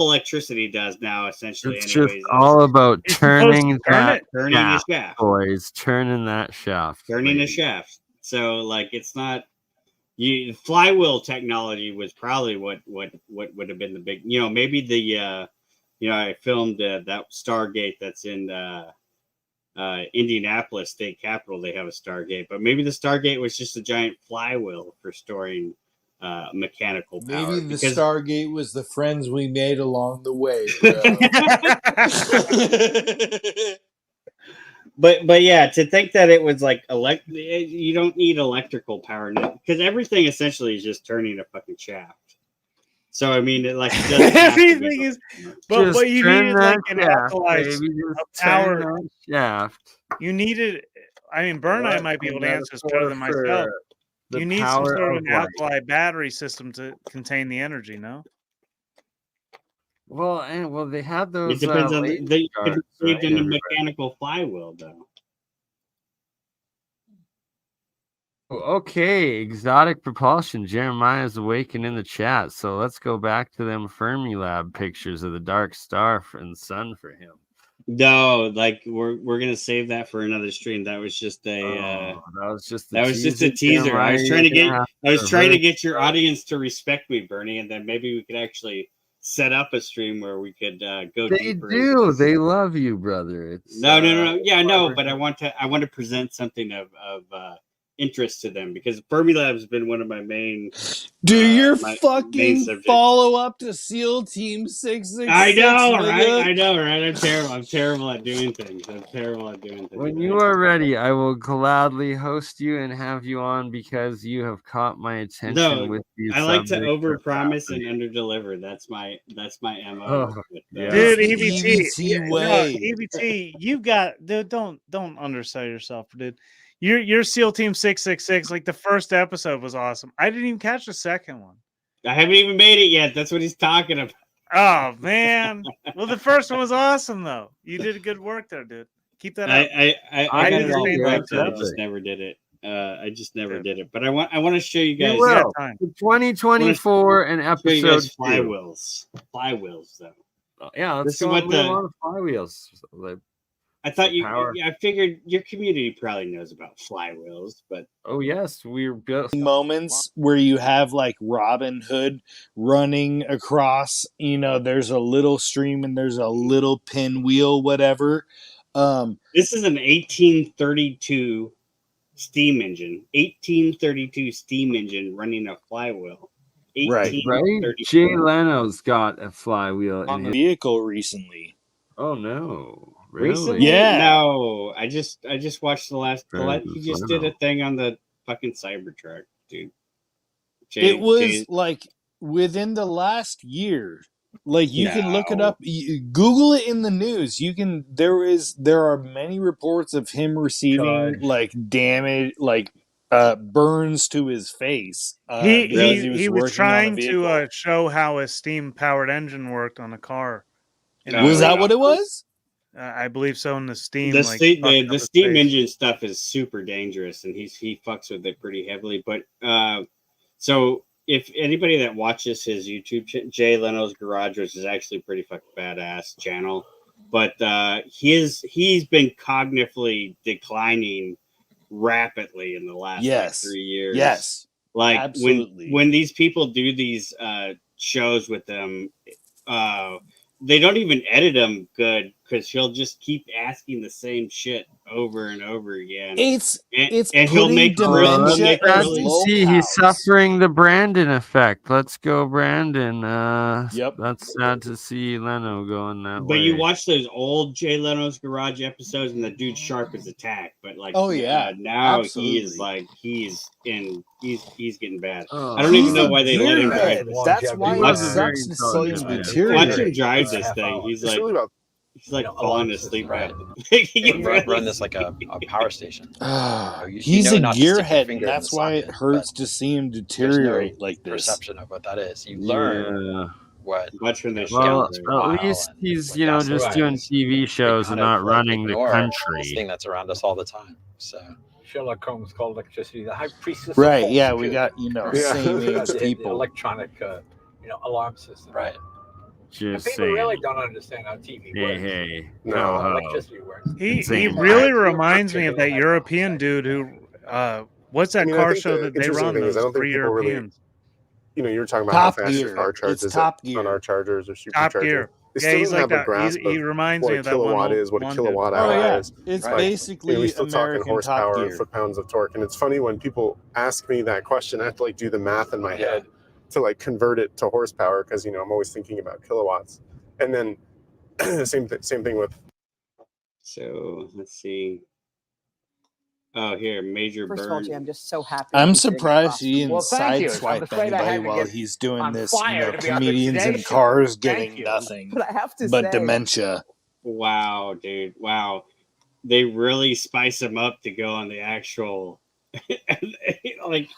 electricity does now, essentially. It's just all about turning a shaft, boys. Turning that shaft. Turning a shaft. So, like, it's not. Flywheel technology was probably what would have been the big. Maybe the. I filmed that Stargate that's in Indianapolis State Capitol. They have a Stargate, but maybe the Stargate was just a giant flywheel for storing mechanical power. Maybe the Stargate was the friends we made along the way, bro. But yeah, to think that it was like you don't need electrical power because everything essentially is just turning a fucking shaft. So I mean, it like everything is, but you needed like an shaft, alkali power shaft. You needed. I mean, BurnEye might be able to answer this better than myself. You need some sort of an alkali battery system to contain the energy, no? Well, they had those. It depends on they charts, saved in a mechanical flywheel, though. Okay, exotic propulsion. Jeremiah's awakened in the chat, so let's go back to them Fermilab pictures of the dark star and sun for him. No, like we're gonna save that for another stream. That was just a teaser. I was trying to get your audience to respect me, Bernie, and then maybe we could actually set up a stream where we could go deeper. They do. They love you, brother. It's no. Yeah, no, but I want to present something of interest to them because Fermilab has been one of my main. Dude, your fucking follow up to SEAL Team 666. I know, right? I'm terrible at doing things. When you are ready, I will gladly host you and have you on because you have caught my attention with these. I like to overpromise and underdeliver. That's my MO. Oh, yeah. Dude, EBT way. EBT, you got dude. Don't undersell yourself, dude. Your SEAL Team 666, like the first episode was awesome. I didn't even catch the second one. I haven't even made it yet. That's what he's talking about. Oh man. Well, the first one was awesome though. You did good work there, dude. Keep that up. I just never did it. I just never did it. But I want to show you guys. 2024 and episode flywheels though. Yeah, let's go on the flywheels. I thought I figured your community probably knows about flywheels, but oh yes, we're built moments where you have like Robin Hood running across. There's a little stream and there's a little pinwheel, whatever. This is an 1832 steam engine. 1832 steam engine running a flywheel. Right. Jay Leno's got a flywheel on the vehicle recently. Oh no. Really? Recently? Yeah. No, I just watched the last. He just did a thing on the fucking Cybertruck, dude. It was like within the last year. Like you can look it up, Google it in the news. There are many reports of him receiving like damage, like burns to his face. He was trying to show how a steam powered engine worked on a car. Was that what it was? I believe so. In the steam, the steam engine stuff is super dangerous, and he fucks with it pretty heavily. But so if anybody that watches his YouTube, Jay Leno's Garage, which is actually a pretty fucking badass channel, but he's been cognitively declining rapidly in the last 3 years. Yes, like absolutely. when these people do these shows with them. They don't even edit him good because he'll just keep asking the same shit over and over again. It's he'll make dementia. He's suffering the Brandon effect. Let's go, Brandon. Yep, that's sad to see Leno going that way. But you watch those old Jay Leno's Garage episodes, and the dude's sharp as a tack. But like, oh yeah, now absolutely. He is like he's getting bad. I don't even know why they let him drive. That's why it sucks to see him deteriorate. Watch him drive this thing. He's like falling asleep. Right. Run this like a power station. He's a gearhead, and that's why it hurts to see him deteriorate like this. Perception of what that is. You learn what. Much from this. Well, at least he's just doing TV shows and not running the country. This thing that's around us all the time. So. Sherlock Holmes called electricity the high priestess. Right? Yeah, we got same age people. The electronic, alarm system. Right. Just people really don't understand how TV works. Hey. How electricity works. He really reminds me of that European dude who. What's that car show that they run? Those three Europeans. You were talking about Top how fast Gear. your car charges Top Gear. on our chargers or Top superchargers. Gear. Yeah, he's like that. He reminds me of that kilowatt is, what a kilowatt hour is. It's like, basically we still talking American horsepower Top and Gear. foot-pounds of torque. And it's funny when people ask me that question, I have to do the math in my head to convert it to horsepower because I'm always thinking about kilowatts. And then same thing with. So let's see. Oh, here, Major First of all, Burn. Jay, I'm just so happy. I'm he's sitting surprised across he from me. didn't sideswipe anybody while he's doing this. Comedians in cars getting nothing But I have to but say, dementia. Wow, dude. Wow. They really spice him up to go on the actual like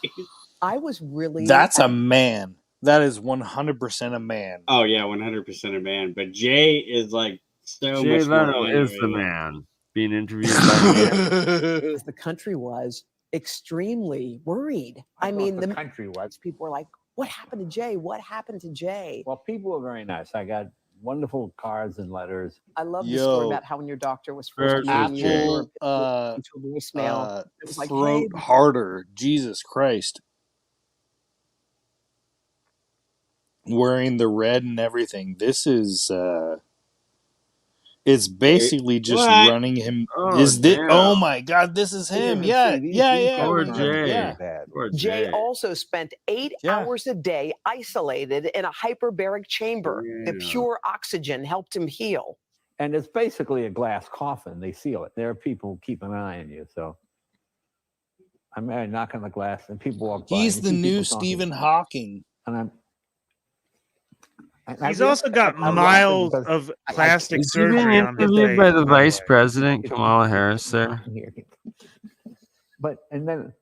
I was really That's a man. That is 100% a man. Oh yeah, 100% a man. But Jay is like so Jay much more Leno is the animated. man being interviewed by the country was extremely worried. I mean, the country was. People were like, "What happened to Jay? What happened to Jay?" Well, people were very nice. I got wonderful cards and letters. I love the story about how when your doctor was first Apple meeting you, or into a voicemail, it was like, throat "Hey, harder." Jesus Christ. Wearing the red and everything. This is it's basically just running him. Oh my god, this is him. Yeah. Poor Jay. Jay also spent 8 hours a day isolated in a hyperbaric chamber. The pure oxygen helped him heal. And it's basically a glass coffin. They seal it. There are people who keep an eye on you. So I knock on the glass and people walk by. He's the new Stephen Hawking. And He's also got miles of plastic Is he being surgery on his interviewed face. by the Vice President Kamala Harris there? But and then,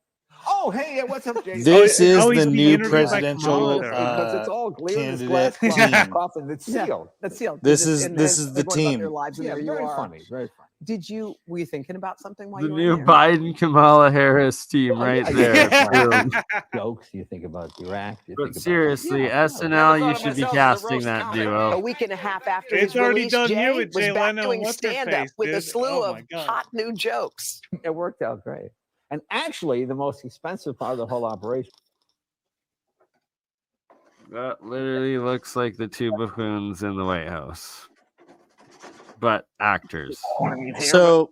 oh hey, what's up, Jay? This is he's the being new interviewed by presidential Kamala there. Because it's all clear in this candidate glass team. coffin that's sealed. That's sealed. This is And the they're going about team. their lives, and Yeah, there very you are. funny, very funny. Were you thinking about something while The you were new there? Biden Kamala Harris team right there. Boom. Jokes, you think about Iraq. You But think seriously, SNL, you should be casting that A duo. week and a half after It's his already release, done Jay you with was Jay back Leno doing and stand-up what's-her-face, with a dude. slew Oh of my God. hot new jokes. It worked out great. And actually, the most expensive part of the whole operation. That literally looks like the two buffoons in the White House, but actors. So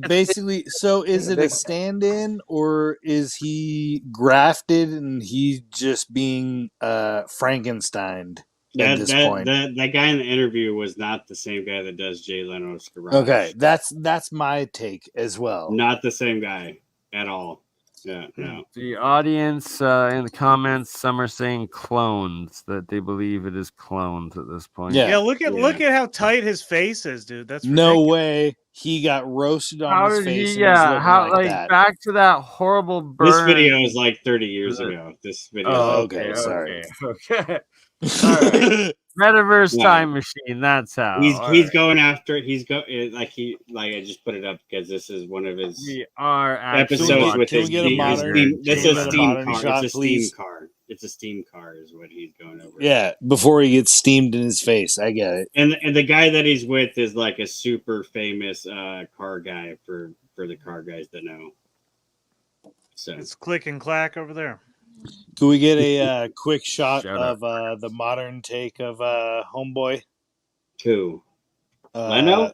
basically, is it a stand-in or is he grafted and he's just being Frankensteined at this point? That guy in the interview was not the same guy that does Jay Leno's Garage. Okay, that's my take as well. Not the same guy at all. Yeah, no. The audience in the comments, some are saying clones, that they believe it is clones at this point. Yeah, look at how tight his face is, dude. That's no ridiculous. way he got roasted on How his did face. he? And he's Yeah, looking how like that. back to that horrible burn. This video is like 30 years ago. This video. Oh, okay, sorry. Okay. All right. Metaverse time machine. That's how. He's going after. I just put it up because this is one of his We are episodes with his. This is a steam car. Shot, it's a please? steam car. It's a steam car, is what he's going over. Yeah, before he gets steamed in his face. I get it. And the guy that he's with is like a super famous car guy for the car guys that know. So It's click and clack over there. Can we get a quick shot of the modern take of Homeboy? Who? Leno?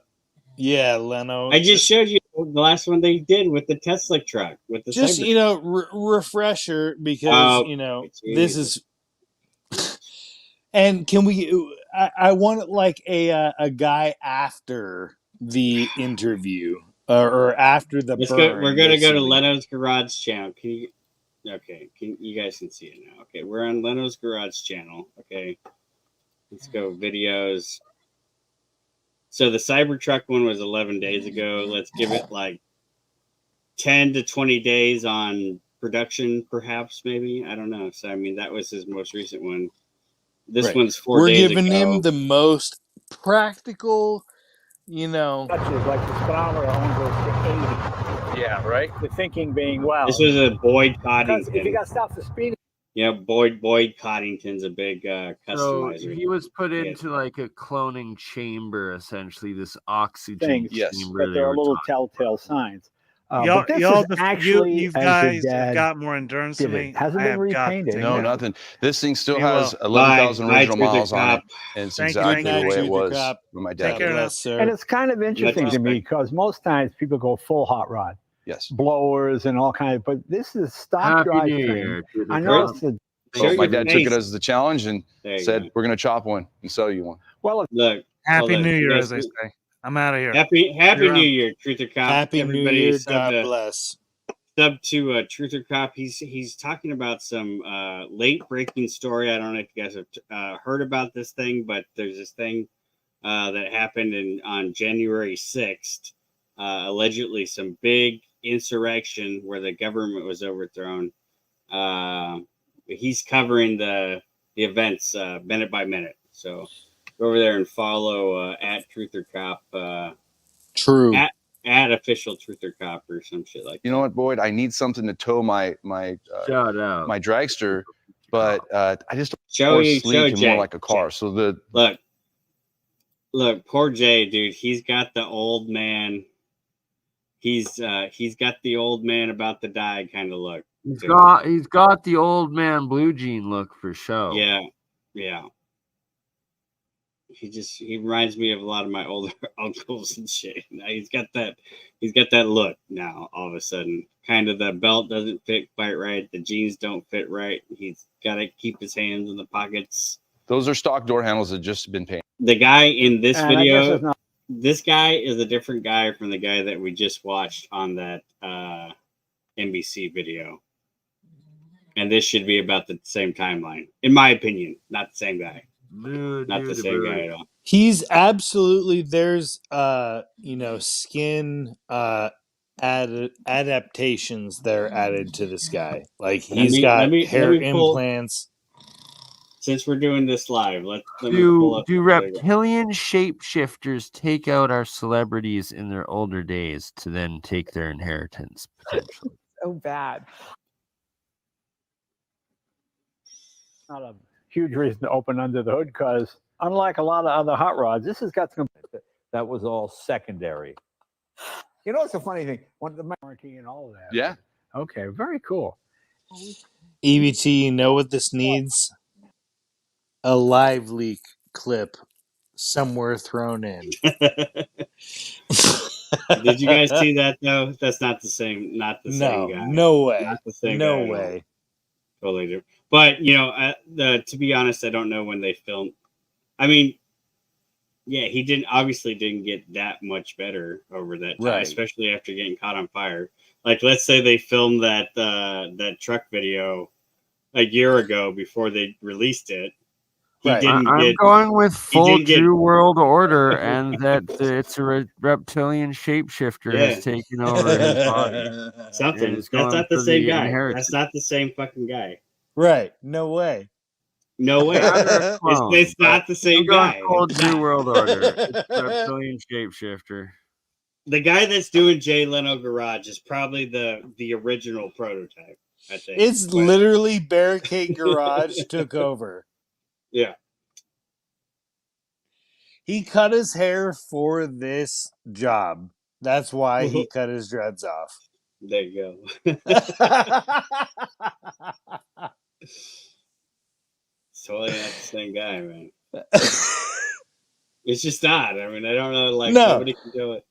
Yeah, Leno. I just showed you the last one they did with the Tesla truck with the just refresher because this is. And can we? I want like a guy after the interview or after the. We're gonna go to Leno's Garage channel. Can you? Okay, you guys can see it now. Okay, we're on Leno's Garage channel. Okay, let's go videos. So the Cybertruck one was 11 days ago. Let's give it like 10 to 20 days on production, perhaps, maybe. I don't know. So, I mean, that was his most recent one. This one's 4 days ago. We're giving him the most practical, Touches like the speedometer only goes to 80. Yeah, right. The thinking being, well, this was a Boyd Coddington. If you got to stop the speed. Yeah, Boyd Coddington's a big customizer. So he was put into like a cloning chamber, essentially, this oxygen chamber. But there are little telltale signs. You guys have got more endurance than me. Hasn't been repainted. No, nothing. This thing still has 11,000 original miles on it, and it's exactly the way it was when my dad was. And it's kind of interesting to me because most times people go full hot rod. Yes. Blowers and all kinds of, but this is stock drive. I know. So my dad took it as the challenge and said, "We're going to chop one and sell you one." Well, look. Happy New Year, as I say. I'm out of here. Happy New Year, Truth or Cop. Happy New Year. God bless. sub to Truther Cop. He's talking about some late breaking story. I don't know if you guys have heard about this thing, but there's this thing that happened on January 6th. Allegedly, some big insurrection where the government was overthrown. He's covering the events minute by minute. So go over there and follow at Truther Cop. True. At official Truther Cop or some shit like that. You know what, Boyd? I need something to tow my Shout out. my dragster, but I just Show more you, sleek show and Jay. more like a car. So the look, poor Jay, dude. He's got the old man. He's got the old man about to die kind of look. He's got the old man blue jean look for sure. Yeah. He reminds me of a lot of my older uncles and shit. Now he's got that look now all of a sudden. Kind of the belt doesn't fit quite right. The jeans don't fit right. He's got to keep his hands in the pockets. those are stock door handles that just been painted. The guy in this video, this guy is a different guy from the guy that we just watched on that NBC video. And this should be about the same timeline, in my opinion. Not the same guy. Not the same guy at all. He's absolutely there's skin adaptations that are added to this guy. Like he's got hair implants. Since we're doing this live, let me pull up. Do reptilian shapeshifters take out our celebrities in their older days to then take their inheritance potentially? So bad. Not a huge reason to open under the hood because unlike a lot of other hot rods, this has got some. That was all secondary. You know, it's a funny thing. One of the warranty and all of that. Yeah. Okay. Very cool. EBT, you know what this needs? A live leak clip somewhere thrown in. Did you guys see that though? That's not the same. Not the same guy. No way. Not the same no guy way. Totally different. But to be honest, I don't know when they filmed. I mean, yeah, he obviously didn't get that much better over that time, right. Especially after getting caught on fire. Like, let's say they filmed that truck video a year ago before they released it. Right. I'm going with full New World Order, and that it's a reptilian shapeshifter has taken over his body. Something. That's not the same guy. That's not the same fucking guy. Right. No way. No way. It's not the same guy. Old New World Order. It's reptilian shapeshifter. The guy that's doing Jay Leno Garage is probably the original prototype, I think. It's literally Barricade Garage took over. Yeah. He cut his hair for this job. That's why he cut his dreads off. There you go. Totally not the same guy, man. It's just not. I mean, I don't know. Like, nobody can do it.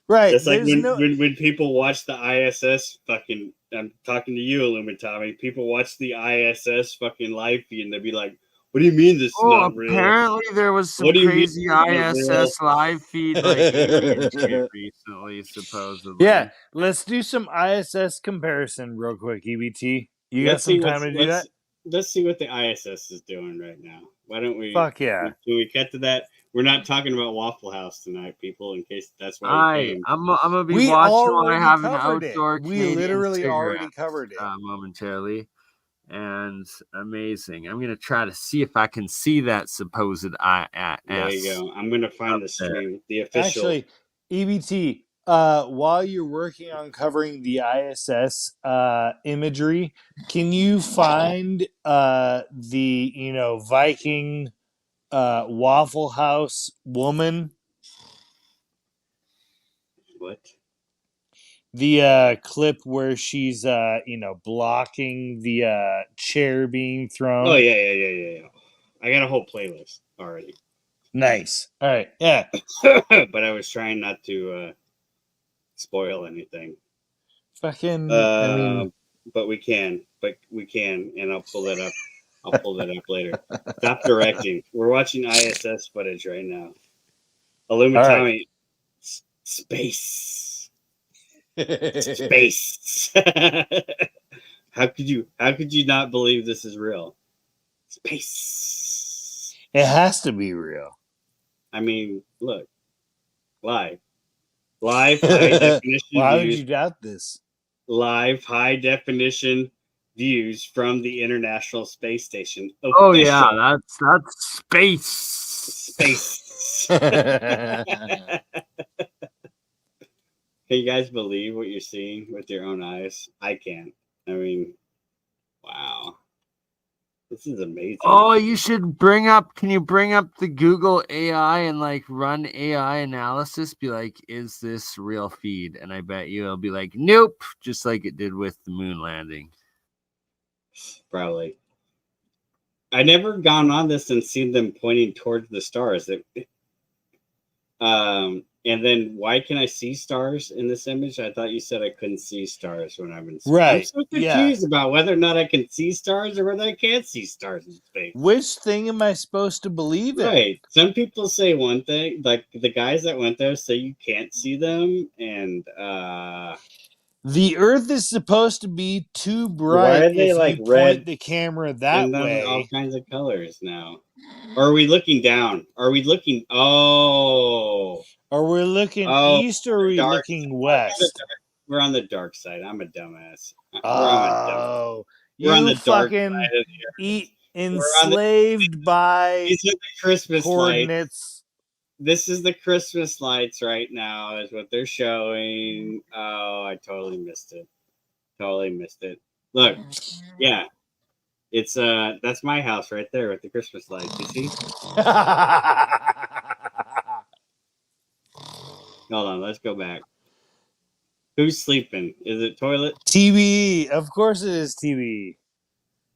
Right. It's like when people watch the ISS fucking. I'm talking to you, Illuminati. People watch the ISS fucking live feed and they'll be like, "What do you mean this is not real?" Apparently, there was some crazy ISS live feed like recently, supposedly. Yeah, let's do some ISS comparison real quick, EBT. You got some time to do that? Let's see what the ISS is doing right now. Why don't we? Fuck yeah! Can we cut to that? We're not talking about Waffle House tonight, people. In case that's why I'm gonna be watching when I have an outdoor. We literally already covered it momentarily, and amazing. I'm gonna try to see if I can see that supposed ISS. There you go. I'm gonna find the stream, the official. Actually, EBT. While you're working on covering the ISS imagery, can you find the Viking Waffle House woman? What? The clip where she's blocking the chair being thrown. Oh yeah. I got a whole playlist already. Nice. All right. Yeah. But I was trying not to spoil anything. Fucking. But we can, and I'll pull that up. I'll pull that up later. Stop directing. We're watching ISS footage right now. Illuminati, space. Space. How could you not believe this is real? Space. It has to be real. I mean, look, live high definition Why would views. you doubt this? Live high definition views from the International Space Station. Oh yeah, that's space. Space. Can you guys believe what you're seeing with your own eyes? I can't. I mean, wow. This is amazing. Oh, you should bring up. Can you bring up the Google AI and like run AI analysis? Be like, is this real feed? And I bet you it'll be like, nope, just like it did with the moon landing. Probably. I never gone on this and seen them pointing towards the stars. And then why can I see stars in this image? I thought you said I couldn't see stars when I'm in space. Right. I'm so confused about whether or not I can see stars or whether I can't see stars in space. Which thing am I supposed to believe in? Right. Some people say one thing, like the guys that went there say you can't see them, and the Earth is supposed to be too bright. Why are they if like you red point the camera that and then way? all kinds of colors now. Or are we looking down? Are we looking? Oh. Are we looking east or are we looking west? We're on the dark side. I'm a dumbass. Oh, We're on you the dark fucking side of the enslaved by These are the Christmas coordinates. This is the Christmas lights right now, is what they're showing. Oh, I totally missed it. Look, yeah. It's that's my house right there with the Christmas lights. You see? Hold on, let's go back. Who's sleeping? Is it toilet? TBE, of course it is TBE.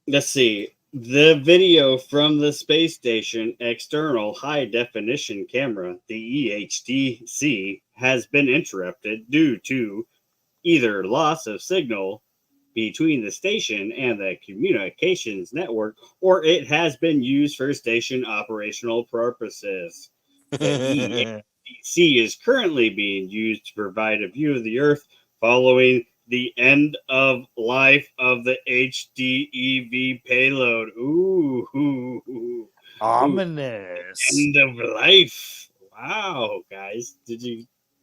Let's see. The video from the space station external high definition camera, the EHDC, has been interrupted due to either loss of signal between the station and the communications network, or it has been used for station operational purposes. The EHDC is currently being used to provide a view of the Earth following the end of life of the HDEV payload. Ooh. Ominous. End of life. Wow, guys.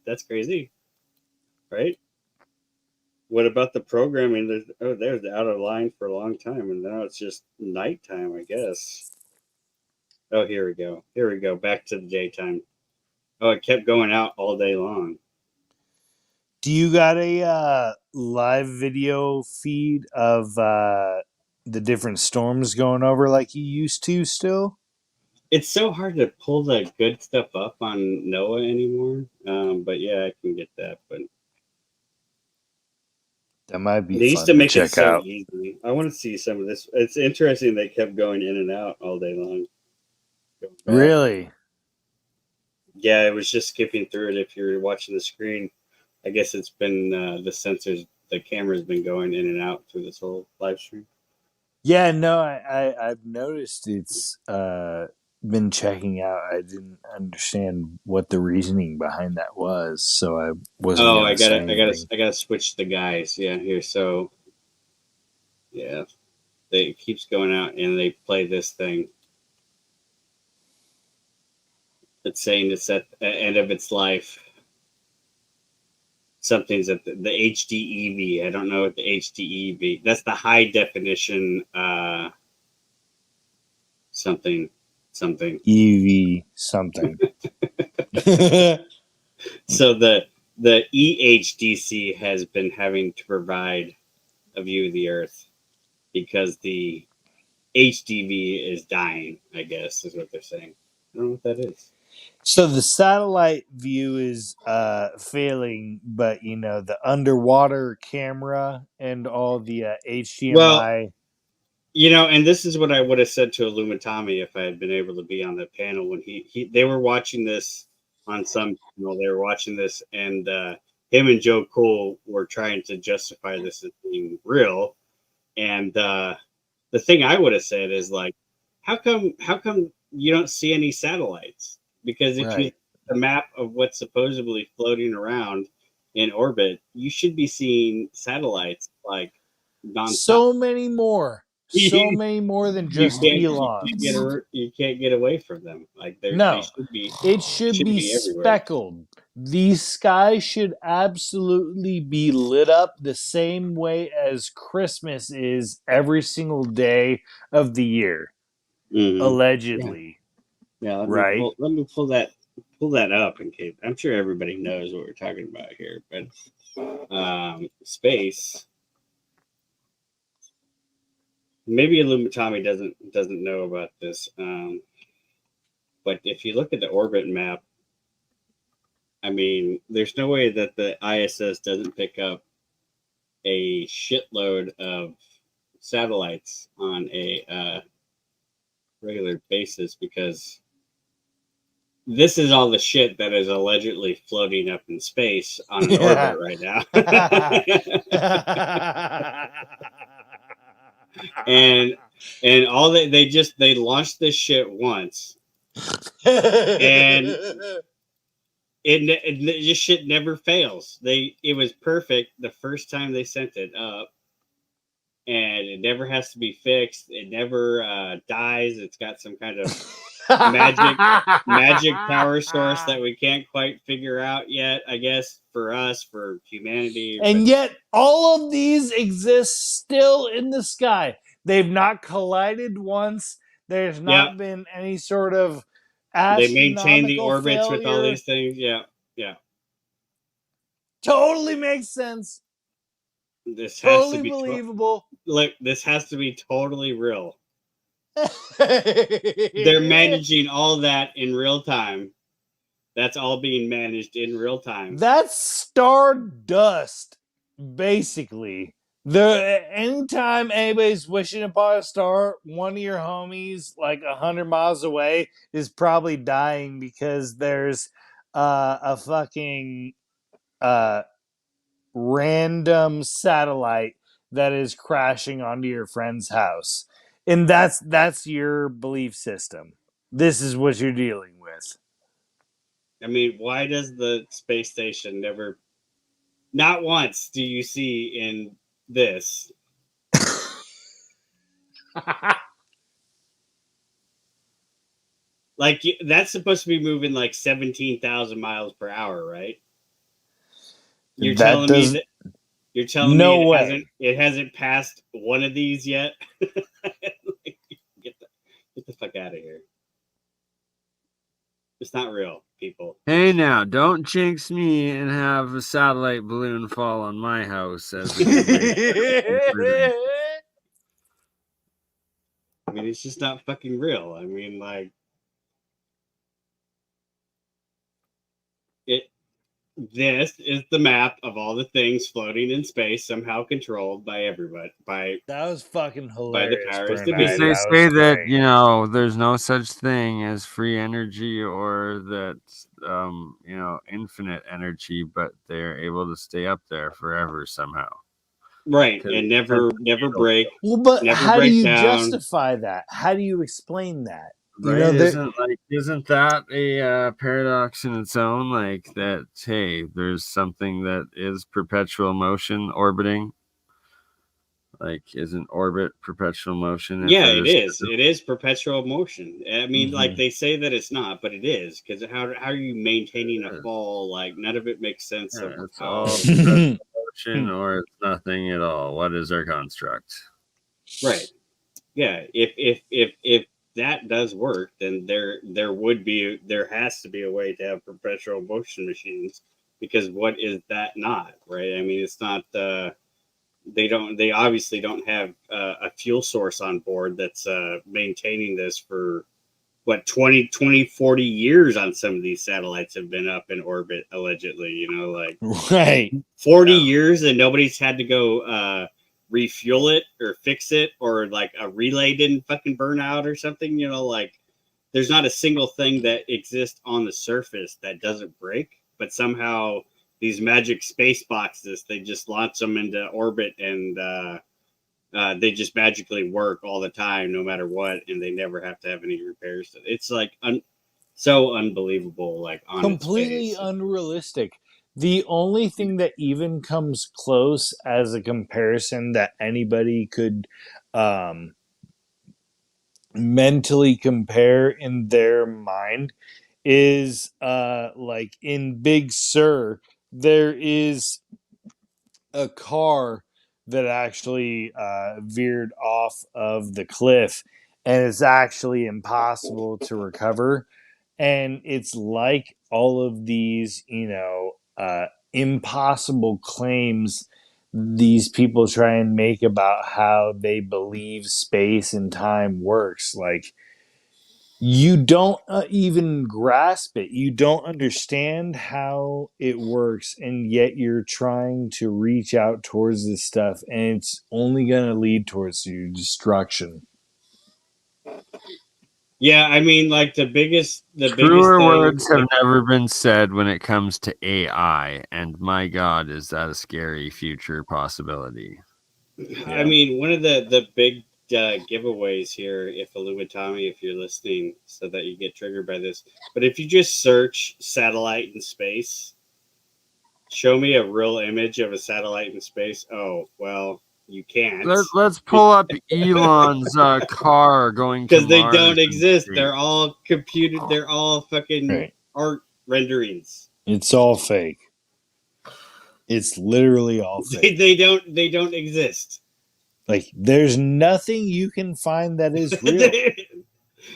That's crazy. Right? What about the programming? They're out of line for a long time, and now it's just nighttime, I guess. Oh, here we go. Back to the daytime. Oh, it kept going out all day long. Do you got a live video feed of the different storms going over like you used to still? It's so hard to pull the good stuff up on NOAA anymore. But yeah, I can get that. But that might be they fun used to make check it so out. easy. I want to see some of this. It's interesting they kept going in and out all day long. Really? Yeah, it was just skipping through it. If you're watching the screen, I guess it's been the sensors, the camera's been going in and out through this whole live stream. Yeah, no, I've noticed it's been checking out. I didn't understand what the reasoning behind that was, so I wasn't. Oh, I gotta switch the guys. Yeah, here. So, yeah, it keeps going out, and they play this thing. It's saying it's at the end of its life. Something's at the HDEV. I don't know what the HDEV. That's the high definition. Something. EV something. So the EHDC has been having to provide a view of the Earth because the HDV is dying, I guess, is what they're saying. I don't know what that is. So the satellite view is failing, but the underwater camera and all the HDMI. Well, and this is what I would have said to Illumitami if I had been able to be on the panel when they were watching this on some. They were watching this, and him and Joe Cole were trying to justify this as being real. And the thing I would have said is like, how come you don't see any satellites? Because if you look at the map of what's supposedly floating around, in orbit, you should be seeing satellites like nonstop. So many more. So many more than just Elon's. You can't get away from them. Like they should be. It should be everywhere. speckled. The sky should absolutely be lit up the same way as Christmas is every single day of the year. Allegedly. Yeah, right? Let me pull that up in case. I'm sure everybody knows what we're talking about here, but space. Maybe Illumitami doesn't know about this, but if you look at the orbit map, I mean, there's no way that the ISS doesn't pick up a shitload of satellites on a regular basis, because this is all the shit that is allegedly floating up in space on an orbit right now. and all they launched this shit once, and it just shit never fails. It was perfect the first time they sent it up, and it never has to be fixed. It never dies. It's got some kind of magic power source that we can't quite figure out yet, I guess, for humanity. And yet all of these exist still in the sky. They've not collided once. There's not been any sort of they maintain the failure. orbits with all these things. Yeah. Totally makes sense. This has to be believable. Look, this has to be totally real. They're managing all that in real time. That's all being managed in real time. That's stardust, basically. Anytime anybody's wishing upon a star, one of your homies like 100 miles away is probably dying because there's a fucking random satellite that is crashing onto your friend's house. And that's your belief system. This is what you're dealing with. I mean, why does the space station never, not once do you see in this like that's supposed to be moving like 17,000 miles per hour, right? You're telling me it hasn't passed one of these yet? Get the fuck out of here. It's not real, people. Hey, now, don't jinx me and have a satellite balloon fall on my house. I mean, it's just not fucking real. I mean, like, this is the map of all the things floating in space, somehow controlled by everybody. That was fucking hilarious. By the powers that be. They say that there's no such thing as free energy or that infinite energy, but they're able to stay up there forever somehow. Right, and never break. Well, but how do you justify that? How do you explain that? Right? Isn't that a paradox in its own? Like that, hey, there's something that is perpetual motion orbiting. Like, isn't orbit perpetual motion? Yeah, it is. It is perpetual motion. I mean, like they say that it's not, but it is. Because how are you maintaining a fall? Like, none of it makes sense. It's all motion or it's nothing at all. What is our construct? Right. Yeah. If that does work, then there has to be a way to have perpetual motion machines, because what is that not, right? I mean, it's not they obviously don't have a fuel source on board that's maintaining this for 40 years on some of these satellites have been up in orbit allegedly, like right 40 years, and nobody's had to go refuel it or fix it, or like a relay didn't fucking burn out or something, like there's not a single thing that exists on the surface that doesn't break, but somehow these magic space boxes, they just launch them into orbit and they just magically work all the time, no matter what, and they never have to have any repairs. It's like so unbelievable, like on completely unrealistic. The only thing that even comes close as a comparison that anybody could mentally compare in their mind is like in Big Sur, there is a car that actually veered off of the cliff, and it's actually impossible to recover. And it's like all of these, impossible claims these people try and make about how they believe space and time works. Like, you don't even grasp it. You don't understand how it works, and yet you're trying to reach out towards this stuff, and it's only going to lead towards your destruction. Yeah, I mean, like the biggest Truer thing, words have like, never been said when it comes to AI, and my God, is that a scary future possibility? I mean, one of the big giveaways here, if Illumitami, if you're listening, so that you get triggered by this, but if you just search satellite in space, show me a real image of a satellite in space. Oh, well, you can't. Let's pull up Elon's car going to because they Mars don't in exist. space. They're all computed. They're all fucking art renderings. It's all fake. It's literally all fake. They don't exist. Like, there's nothing you can find that is real.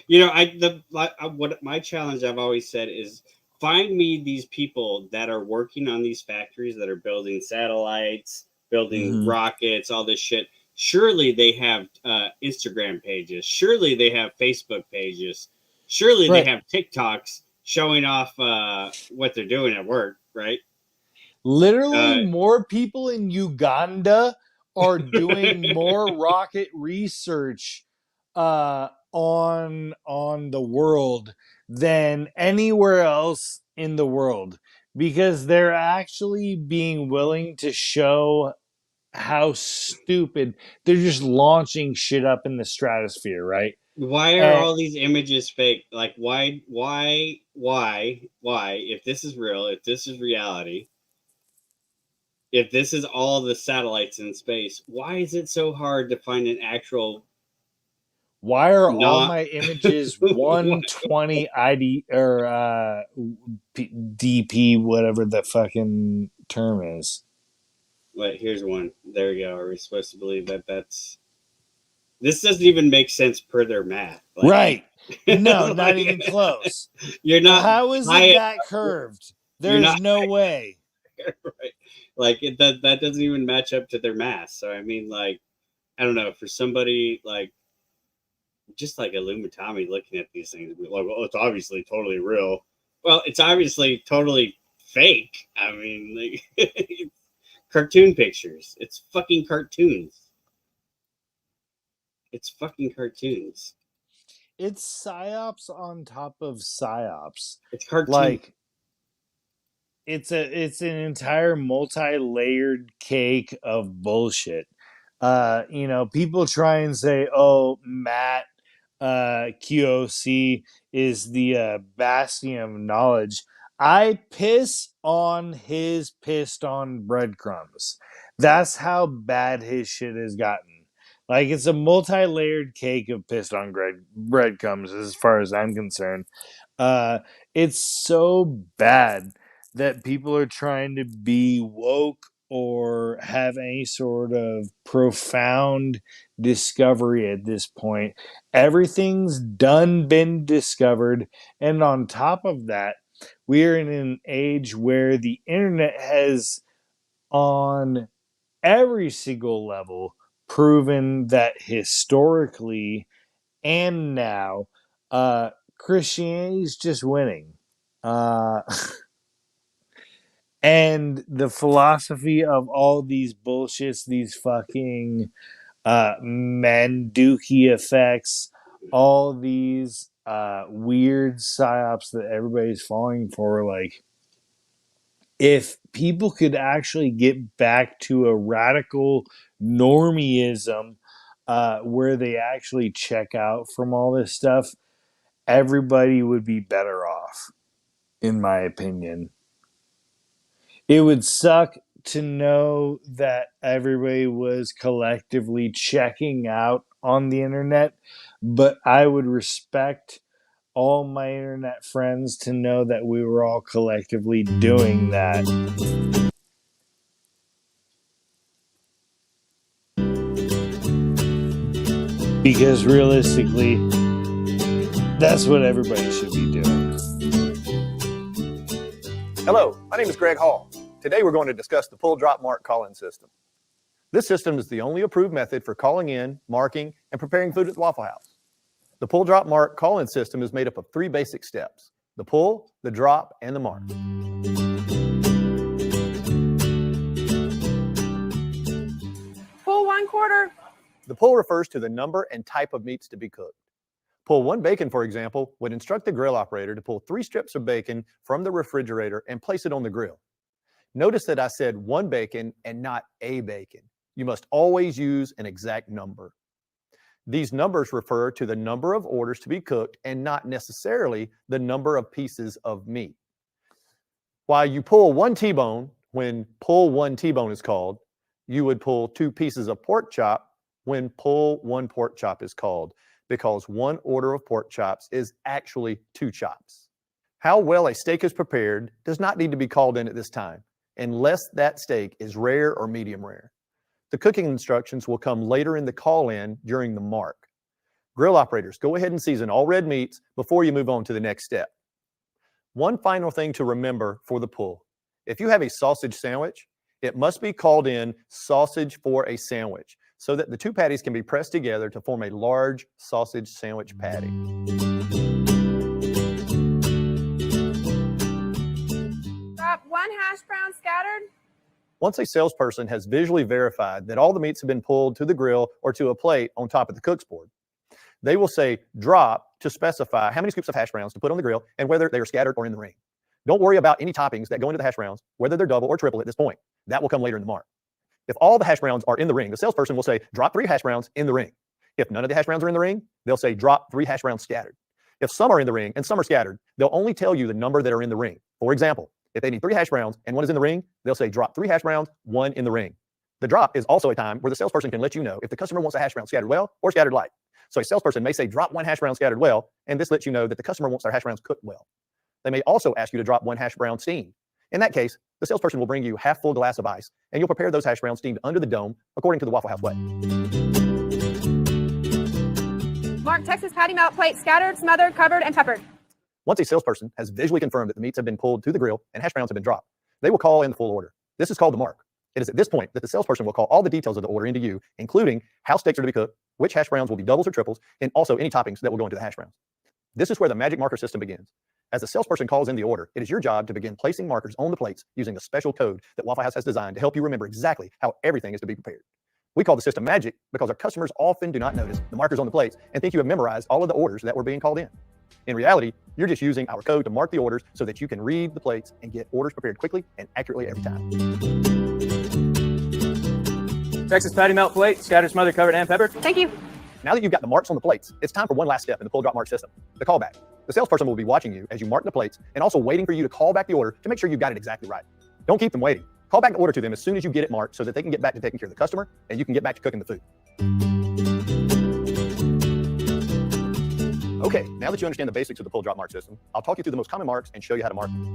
You know, what my challenge I've always said is find me these people that are working on these factories that are building satellites, building rockets, all this shit. Surely they have Instagram pages. Surely they have Facebook pages. Surely they have TikToks showing off what they're doing at work, right? Literally, more people in Uganda are doing more rocket research on the world than anywhere else in the world, because they're actually being willing to show how stupid they're just launching shit up in the stratosphere, right? Why are all these images fake? Like, why? If this is real, if this is reality, if this is all the satellites in space, why is it so hard to find an actual? Why are all my images 120 ID or DP, whatever the fucking term is? Wait, here's one. There we go. Are we supposed to believe that that's? This doesn't even make sense per their math. Like, right? No, not even close. You're not. How is it that curved? There's no way. Right. Like that doesn't even match up to their math. So I mean, like, I don't know, for somebody like just like Illumitami looking at these things, like, well, it's obviously totally real. Well, it's obviously totally fake. I mean, like, cartoon pictures. It's fucking cartoons. It's fucking cartoons. It's psyops on top of psyops. It's cartoon. Like, it's an entire multi-layered cake of bullshit. People try and say, "Oh, Matt QOC is the bastion of knowledge." I piss on his pissed on breadcrumbs. That's how bad his shit has gotten. Like, it's a multi-layered cake of pissed on breadcrumbs, as far as I'm concerned. It's so bad that people are trying to be woke or have any sort of profound discovery at this point. Everything's been discovered, and on top of that, we are in an age where the internet has, on every single level, proven that historically and now, Christianity is just winning. And the philosophy of all these bullshits, these fucking Manduki effects, all these weird psyops that everybody's falling for, like, if people could actually get back to a radical normieism where they actually check out from all this stuff, everybody would be better off, in my opinion. It would suck to know that everybody was collectively checking out on the internet, but I would respect all my internet friends to know that we were all collectively doing that. Because realistically, that's what everybody should be doing. Hello, my name is Greg Hall. Today we're going to discuss the pull drop mark call-in system. This system is the only approved method for calling in, marking, and preparing food at the Waffle House. The pull drop mark call-in system is made up of 3 basic steps: the pull, the drop, and the mark. Pull 1/4. The pull refers to the number and type of meats to be cooked. Pull 1 bacon, for example, would instruct the grill operator to pull 3 strips of bacon from the refrigerator and place it on the grill. Notice that I said 1 bacon and not a bacon. You must always use an exact number. These numbers refer to the number of orders to be cooked and not necessarily the number of pieces of meat. While you pull 1 T-bone, when pull 1 T-bone is called, you would pull 2 pieces of pork chop when pull 1 pork chop is called, because 1 order of pork chops is actually 2 chops. How well a steak is prepared does not need to be called in at this time, unless that steak is rare or medium rare. The cooking instructions will come later in the call-in during the mark. Grill operators, go ahead and season all red meats before you move on to the next step. One final thing to remember for the pull: if you have a sausage sandwich, it must be called in sausage for a sandwich, so that the 2 patties can be pressed together to form a large sausage sandwich patty. Drop 1 hash brown scattered. Once a salesperson has visually verified that all the meats have been pulled to the grill or to a plate on top of the cook's board, they will say drop to specify how many scoops of hash browns to put on the grill and whether they are scattered or in the ring. Don't worry about any toppings that go into the hash browns, whether they're double or triple at this point. That will come later in the mark. If all the hash browns are in the ring, the salesperson will say drop 3 hash browns in the ring. If none of the hash browns are in the ring, they'll say drop 3 hash browns scattered. If some are in the ring and some are scattered, they'll only tell you the number that are in the ring. For example, if they need 3 hash browns and 1 is in the ring, they'll say drop 3 hash browns, 1 in the ring. The drop is also a time where the salesperson can let you know if the customer wants a hash brown scattered well or scattered light. So a salesperson may say drop 1 hash brown scattered well, and this lets you know that the customer wants their hash browns cooked well. They may also ask you to drop 1 hash brown steamed. In that case, the salesperson will bring you half full glass of ice, and you'll prepare those hash browns steamed under the dome according to the Waffle House way. Mark Texas patty melt plate scattered, smothered, covered, and peppered. Once a salesperson has visually confirmed that the meats have been pulled to the grill and hash browns have been dropped, they will call in the full order. This is called the mark. It is at this point that the salesperson will call all the details of the order into you, including how steaks are to be cooked, which hash browns will be doubles or triples, and also any toppings that will go into the hash browns. This is where the magic marker system begins. As the salesperson calls in the order, it is your job to begin placing markers on the plates using a special code that Waffle House has designed to help you remember exactly how everything is to be prepared. We call the system magic because our customers often do not notice the markers on the plates and think you have memorized all of the orders that were being called in. In reality, you're just using our code to mark the orders so that you can read the plates and get orders prepared quickly and accurately every time. Texas patty melt plate, scattered, smothered, covered, and peppered. Thank you. Now that you've got the marks on the plates, it's time for one last step in the pull drop mark system, the callback. The salesperson will be watching you as you mark the plates and also waiting for you to call back the order to make sure you got it exactly right. Don't keep them waiting. Call back the order to them as soon as you get it marked so that they can get back to taking care of the customer and you can get back to cooking the food. Okay, now that you understand the basics of the pull drop mark system, I'll talk you through the most common marks and show you how to mark them.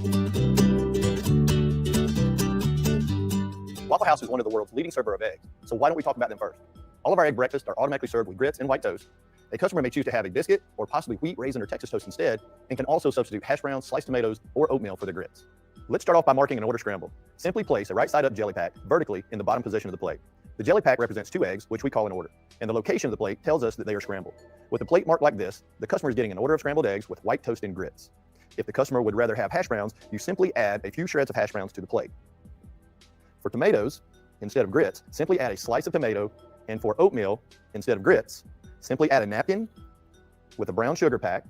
Waffle House is one of the world's leading server of eggs, so why don't we talk about them first? All of our egg breakfasts are automatically served with grits and white toast. A customer may choose to have a biscuit or possibly wheat, raisin, or Texas toast instead, and can also substitute hash browns, sliced tomatoes, or oatmeal for the grits. Let's start off by marking an order scramble. Simply place a right side up jelly pack vertically in the bottom position of the plate. The jelly pack represents 2 eggs, which we call an order, and the location of the plate tells us that they are scrambled. With a plate marked like this, the customer is getting an order of scrambled eggs with white toast and grits. If the customer would rather have hash browns, you simply add a few shreds of hash browns to the plate. For tomatoes, instead of grits, simply add a slice of tomato, and for oatmeal, instead of grits, simply add a napkin with a brown sugar pack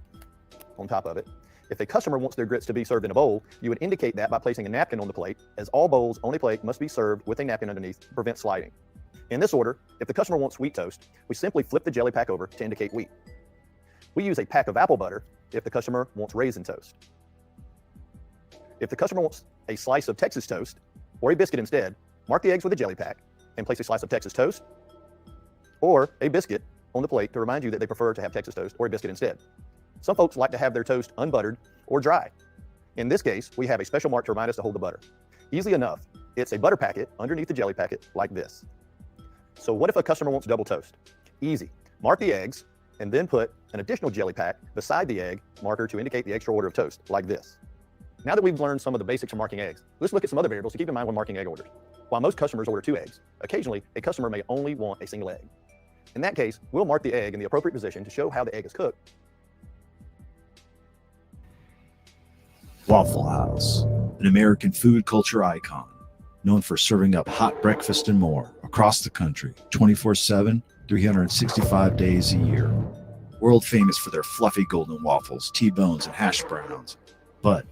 on top of it. If a customer wants their grits to be served in a bowl, you would indicate that by placing a napkin on the plate, as all bowls on a plate must be served with a napkin underneath to prevent sliding. In this order, if the customer wants wheat toast, we simply flip the jelly pack over to indicate wheat. We use a pack of apple butter if the customer wants raisin toast. If the customer wants a slice of Texas toast or a biscuit instead, mark the eggs with a jelly pack and place a slice of Texas toast or a biscuit on the plate to remind you that they prefer to have Texas toast or a biscuit instead. Some folks like to have their toast unbuttered or dry. In this case, we have a special mark to remind us to hold the butter. Easy enough. It's a butter packet underneath the jelly packet like this. So what if a customer wants double toast? Easy. Mark the eggs and then put an additional jelly pack beside the egg marker to indicate the extra order of toast like this. Now that we've learned some of the basics of marking eggs, let's look at some other variables to keep in mind when marking egg orders. While most customers order 2 eggs, occasionally a customer may only want a single egg. In that case, we'll mark the egg in the appropriate position to show how the egg is cooked. Waffle House, an American food culture icon, known for serving up hot breakfast and more across the country, 24/7, 365 days a year. World famous for their fluffy golden waffles, T-bones, and hash browns. But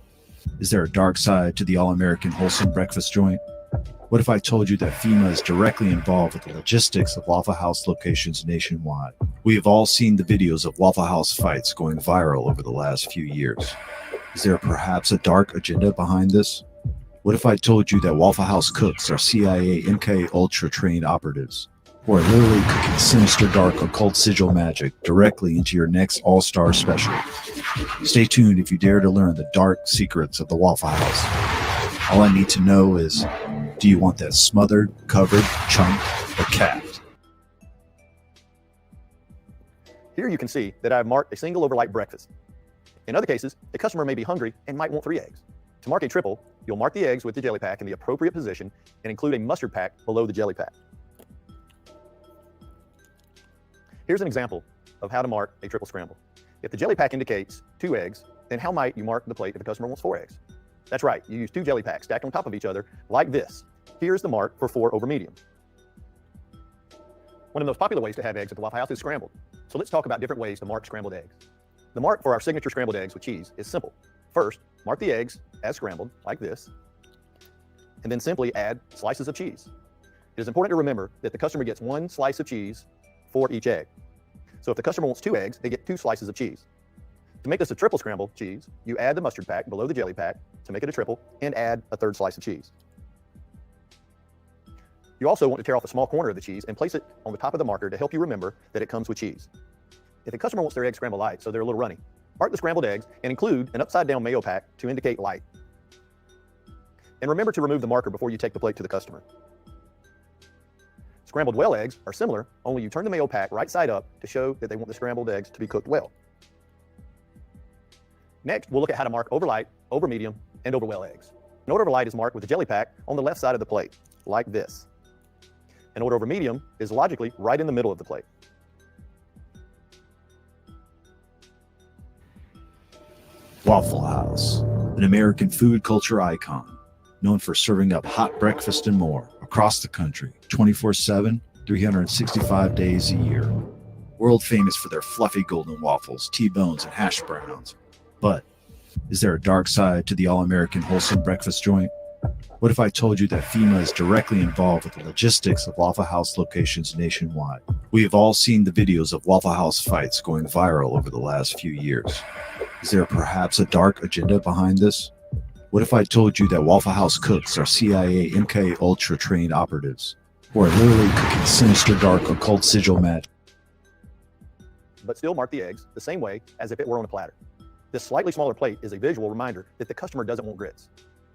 is there a dark side to the all-American wholesome breakfast joint? What if I told you that FEMA is directly involved with the logistics of Waffle House locations nationwide? We have all seen the videos of Waffle House fights going viral over the last few years. Is there perhaps a dark agenda behind this? What if I told you that Waffle House cooks are CIA MK Ultra trained operatives, who are literally cooking sinister, dark, occult sigil magic directly into your next all-star special? Stay tuned if you dare to learn the dark secrets of the Waffle House. All I need to know is, do you want that smothered, covered, chunked, or capped? Here you can see that I've marked a single overnight breakfast. In other cases, the customer may be hungry and might want 3 eggs. To mark a triple, you'll mark the eggs with the jelly pack in the appropriate position and include a mustard pack below the jelly pack. Here's an example of how to mark a triple scramble. If the jelly pack indicates 2 eggs, then how might you mark the plate if the customer wants 4 eggs? That's right, you use 2 jelly packs stacked on top of each other like this. Here's the mark for 4 over medium. One of the most popular ways to have eggs at the Waffle House is scrambled. So let's talk about different ways to mark scrambled eggs. The mark for our signature scrambled eggs with cheese is simple. First, mark the eggs as scrambled, like this, and then simply add slices of cheese. It is important to remember that the customer gets 1 slice of cheese for each egg. So if the customer wants 2 eggs, they get 2 slices of cheese. To make this a triple scramble cheese, you add the mustard pack below the jelly pack to make it a triple and add a 3rd slice of cheese. You also want to tear off a small corner of the cheese and place it on the top of the marker to help you remember that it comes with cheese. If a customer wants their eggs scrambled light, so they're a little runny, mark the scrambled eggs and include an upside-down mayo pack to indicate light. And remember to remove the marker before you take the plate to the customer. Scrambled well eggs are similar, only you turn the mayo pack right side up to show that they want the scrambled eggs to be cooked well. Next, we'll look at how to mark over light, over medium, and over well eggs. An order over light is marked with the jelly pack on the left side of the plate, like this. An order over medium is logically right in the middle of the plate. Waffle House, an American food culture icon, known for serving up hot breakfast and more across the country, 24/7, 365 days a year. World famous for their fluffy golden waffles, T-bones, and hash browns. But is there a dark side to the all-American wholesome breakfast joint? What if I told you that FEMA is directly involved with the logistics of Waffle House locations nationwide? We have all seen the videos of Waffle House fights going viral over the last few years. Is there perhaps a dark agenda behind this? What if I told you that Waffle House cooks are CIA MK Ultra trained operatives, who are literally cooking sinister, dark, occult sigil magic? But still mark the eggs the same way as if it were on a platter. This slightly smaller plate is a visual reminder that the customer doesn't want grits.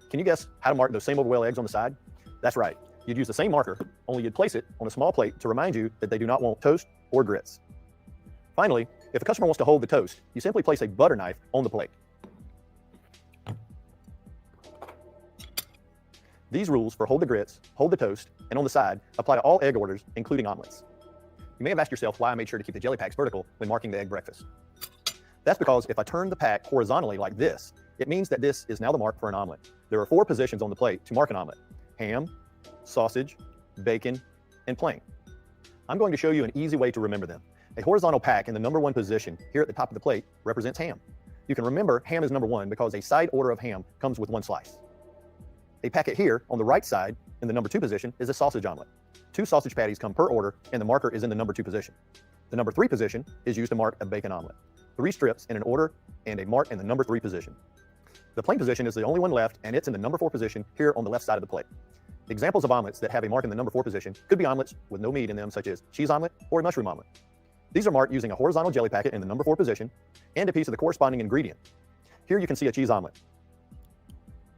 Can you guess how to mark those same over well eggs on the side? That's right, you'd use the same marker, only you'd place it on a small plate to remind you that they do not want toast or grits. Finally, if a customer wants to hold the toast, you simply place a butter knife on the plate. These rules for hold the grits, hold the toast, and on the side apply to all egg orders, including omelets. You may have asked yourself why I made sure to keep the jelly packs vertical when marking the egg breakfast. That's because if I turn the pack horizontally like this, it means that this is now the mark for an omelet. There are 4 positions on the plate to mark an omelet: ham, sausage, bacon, and plain. I'm going to show you an easy way to remember them. A horizontal pack in the number 1 position here at the top of the plate represents ham. You can remember ham is number 1 because a side order of ham comes with 1 slice. A packet here on the right side in the number 2 position is a sausage omelet. 2 sausage patties come per order and the marker is in the number 2 position. The number 3 position is used to mark a bacon omelet. 3 strips in an order and a mark in the number 3 position. The plain position is the only one left, and it's in the number 4 position here on the left side of the plate. Examples of omelets that have a mark in the number 4 position could be omelets with no meat in them, such as cheese omelet or a mushroom omelet. These are marked using a horizontal jelly packet in the number 4 position and a piece of the corresponding ingredient. Here you can see a cheese omelet.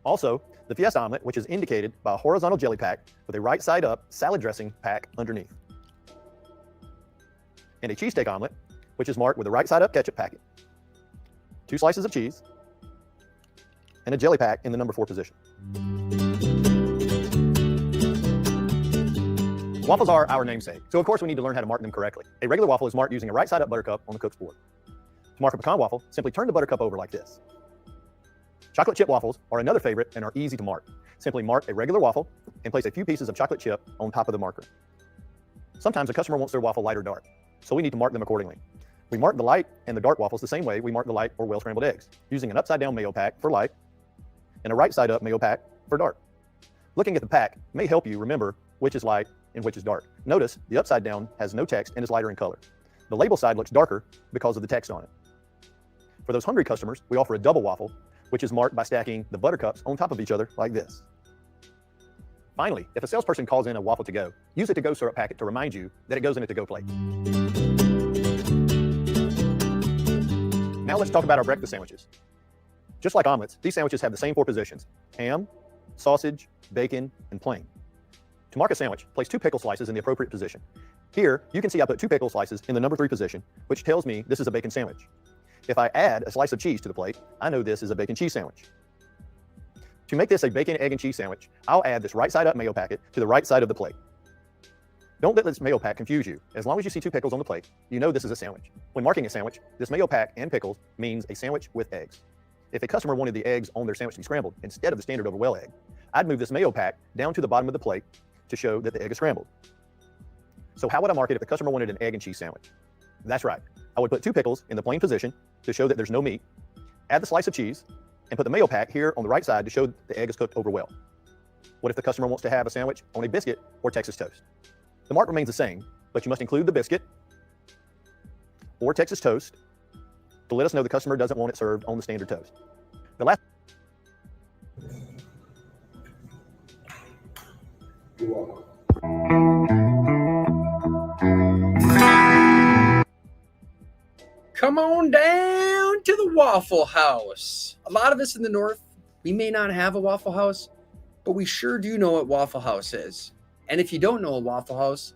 Also, the Fiesta omelet, which is indicated by a horizontal jelly pack with a right side up salad dressing pack underneath. And a cheesesteak omelet, which is marked with a right side up ketchup packet, 2 slices of cheese, and a jelly pack in the number 4 position. Waffles are our namesake, so of course we need to learn how to mark them correctly. A regular waffle is marked using a right side up buttercup on the cook's board. To mark a pecan waffle, simply turn the buttercup over like this. Chocolate chip waffles are another favorite and are easy to mark. Simply mark a regular waffle and place a few pieces of chocolate chip on top of the marker. Sometimes a customer wants their waffle light or dark, so we need to mark them accordingly. We mark the light and the dark waffles the same way we mark the light or well-scrambled eggs, using an upside-down mayo pack for light and a right-side-up mayo pack for dark. Looking at the pack may help you remember which is light and which is dark. Notice the upside down has no text and is lighter in color. The label side looks darker because of the text on it. For those hungry customers, we offer a double waffle, which is marked by stacking the buttercups on top of each other like this. Finally, if a salesperson calls in a waffle to go, use a to-go syrup packet to remind you that it goes in a to-go plate. Now let's talk about our breakfast sandwiches. Just like omelets, these sandwiches have the same 4 positions: ham, sausage, bacon, and plain. To mark a sandwich, place 2 pickle slices in the appropriate position. Here, you can see I put 2 pickle slices in the number 3 position, which tells me this is a bacon sandwich. If I add a slice of cheese to the plate, I know this is a bacon cheese sandwich. To make this a bacon, egg, and cheese sandwich, I'll add this right side up mayo packet to the right side of the plate. Don't let this mayo pack confuse you. As long as you see 2 pickles on the plate, you know this is a sandwich. When marking a sandwich, this mayo pack and pickles means a sandwich with eggs. If a customer wanted the eggs on their sandwich to be scrambled instead of the standard over-well egg, I'd move this mayo pack down to the bottom of the plate to show that the egg is scrambled. So how would I mark it if the customer wanted an egg and cheese sandwich? That's right. I would put 2 pickles in the plain position to show that there's no meat, add the slice of cheese, and put the mayo pack here on the right side to show the egg is cooked over well. What if the customer wants to have a sandwich on a biscuit or Texas toast? The mark remains the same, but you must include the biscuit or Texas toast to let us know the customer doesn't want it served on the standard toast. The last Come on down to the Waffle House. A lot of us in the North, we may not have a Waffle House, but we sure do know what Waffle House is. And if you don't know a Waffle House,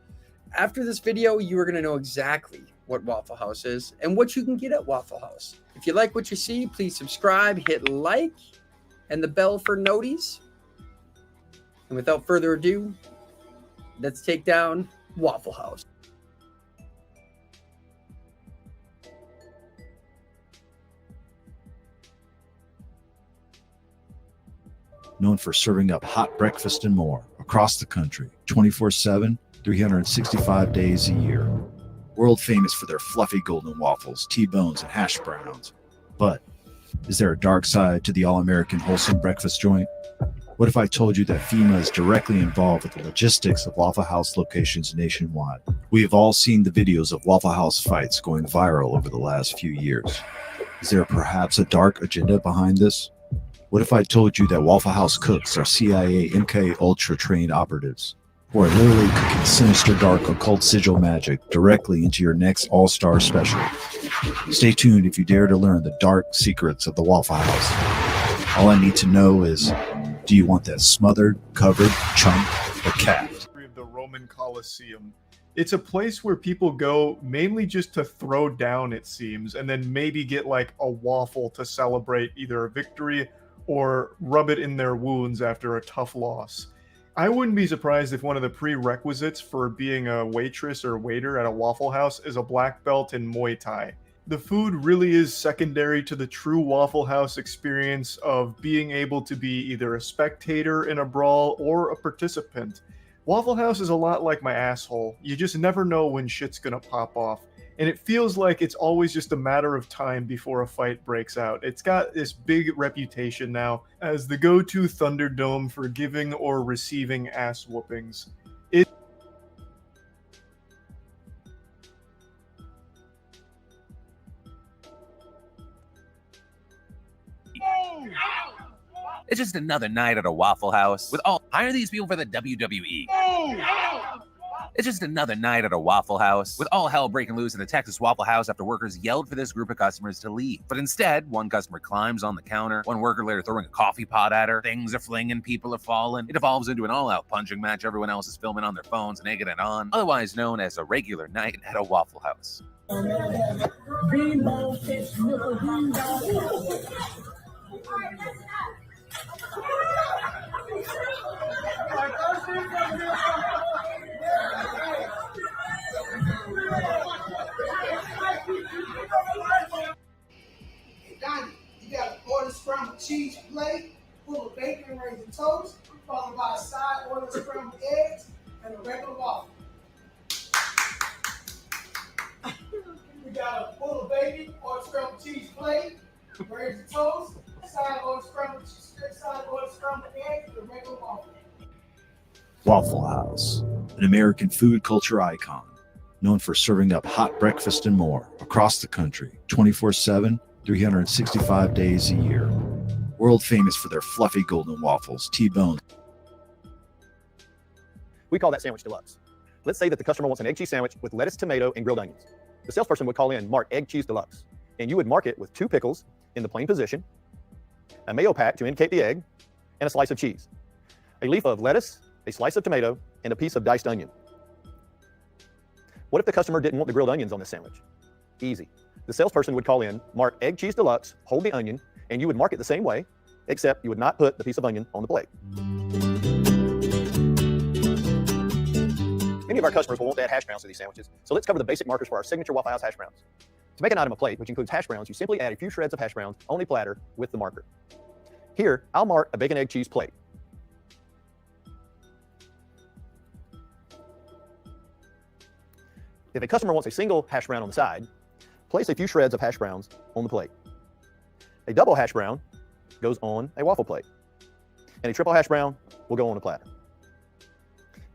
after this video, you are going to know exactly what Waffle House is and what you can get at Waffle House. If you like what you see, please subscribe, hit like, and the bell for noties. And without further ado, let's take down Waffle House. Known for serving up hot breakfast and more across the country, 24/7, 365 days a year. World famous for their fluffy golden waffles, T-bones, and hash browns. But is there a dark side to the all-American wholesome breakfast joint? What if I told you that FEMA is directly involved with the logistics of Waffle House locations nationwide? We have all seen the videos of Waffle House fights going viral over the last few years. Is there perhaps a dark agenda behind this? What if I told you that Waffle House cooks are CIA MK Ultra trained operatives, who are literally cooking sinister dark occult sigil magic directly into your next all-star special? Stay tuned if you dare to learn the dark secrets of the Waffle House. All I need to know is, do you want that smothered, covered, chunk, or capped? Of the Roman Colosseum. It's a place where people go mainly just to throw down, it seems, and then maybe get like a waffle to celebrate either a victory or rub it in their wounds after a tough loss. I wouldn't be surprised if one of the prerequisites for being a waitress or waiter at a Waffle House is a black belt in Muay Thai. The food really is secondary to the true Waffle House experience of being able to be either a spectator in a brawl or a participant. Waffle House is a lot like my asshole. You just never know when shit's gonna pop off. And it feels like it's always just a matter of time before a fight breaks out. It's got this big reputation now as the go-to Thunderdome for giving or receiving ass whoopings. It's just another night at a Waffle House with all. Hire these people for the WWE. It's just another night at a Waffle House with all hell breaking loose in the Texas Waffle House after workers yelled for this group of customers to leave. But instead, one customer climbs on the counter, one worker later throwing a coffee pot at her. Things are flinging, people are falling. It evolves into an all-out punching match. Everyone else is filming on their phones and egging it on, otherwise known as a regular night at a Waffle House. Donnie, you got an order scrambled cheese plate full of bacon, raisin toast, followed by a side order scrambled eggs and a regular waffle. We got a full of bacon, order scrambled cheese plate, raisin toast, side order scrambled eggs, and a regular waffle. Waffle House, an American food culture icon, known for serving up hot breakfast and more across the country, 24/7, 365 days a year. World famous for their fluffy golden waffles, T-bone. We call that sandwich deluxe. Let's say that the customer wants an egg cheese sandwich with lettuce, tomato, and grilled onions. The salesperson would call in, mark egg cheese deluxe, and you would mark it with 2 pickles in the plain position, a mayo pack to indicate the egg, and a slice of cheese, a leaf of lettuce, a slice of tomato, and a piece of diced onion. What if the customer didn't want the grilled onions on this sandwich? Easy. The salesperson would call in, mark egg cheese deluxe, hold the onion, and you would mark it the same way, except you would not put the piece of onion on the plate. Many of our customers will want to add hash browns to these sandwiches, so let's cover the basic markers for our signature Waffle House hash browns. To make an item a plate, which includes hash browns, you simply add a few shreds of hash browns on a platter with the marker. Here, I'll mark a bacon egg cheese plate. If a customer wants a single hash brown on the side, place a few shreds of hash browns on the plate. A double hash brown goes on a waffle plate, and a triple hash brown will go on a platter.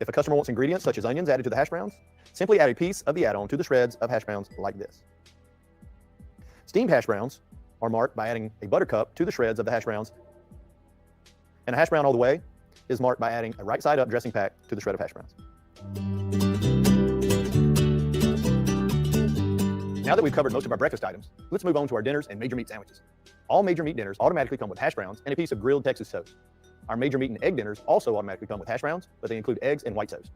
If a customer wants ingredients such as onions added to the hash browns, simply add a piece of the add-on to the shreds of hash browns like this. Steamed hash browns are marked by adding a buttercup to the shreds of the hash browns, and a hash brown all the way is marked by adding a right side up dressing pack to the shred of hash browns. Now that we've covered most of our breakfast items, let's move on to our dinners and major meat sandwiches. All major meat dinners automatically come with hash browns and a piece of grilled Texas toast. Our major meat and egg dinners also automatically come with hash browns, but they include eggs and white toast.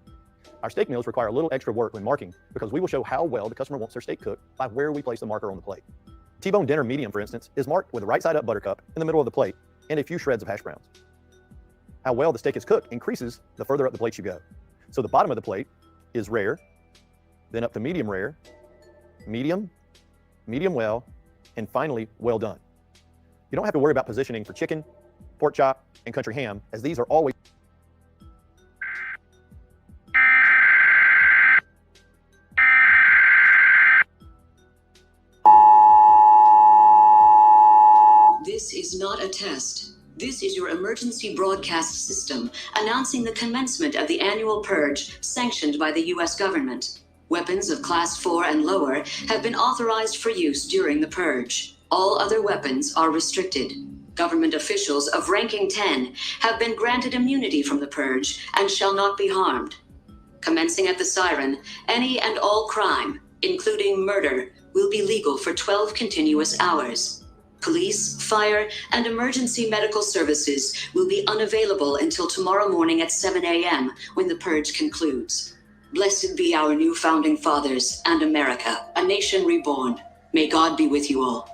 Our steak meals require a little extra work when marking because we will show how well the customer wants their steak cooked by where we place the marker on the plate. T-bone dinner medium, for instance, is marked with a right side up buttercup in the middle of the plate and a few shreds of hash browns. How well the steak is cooked increases the further up the plate you go. So the bottom of the plate is rare, then up to medium rare, medium, medium well, and finally well done. You don't have to worry about positioning for chicken, pork chop, and country ham, as these are always This is not a test. This is your emergency broadcast system announcing the commencement of the annual purge sanctioned by the U.S. government. Weapons of Class 4 and lower have been authorized for use during the purge. All other weapons are restricted. Government officials of ranking 10 have been granted immunity from the purge and shall not be harmed. Commencing at the siren, any and all crime, including murder, will be legal for 12 continuous hours. Police, fire, and emergency medical services will be unavailable until tomorrow morning at 7 a.m. when the purge concludes. Blessed be our new founding fathers and America, a nation reborn. May God be with you all.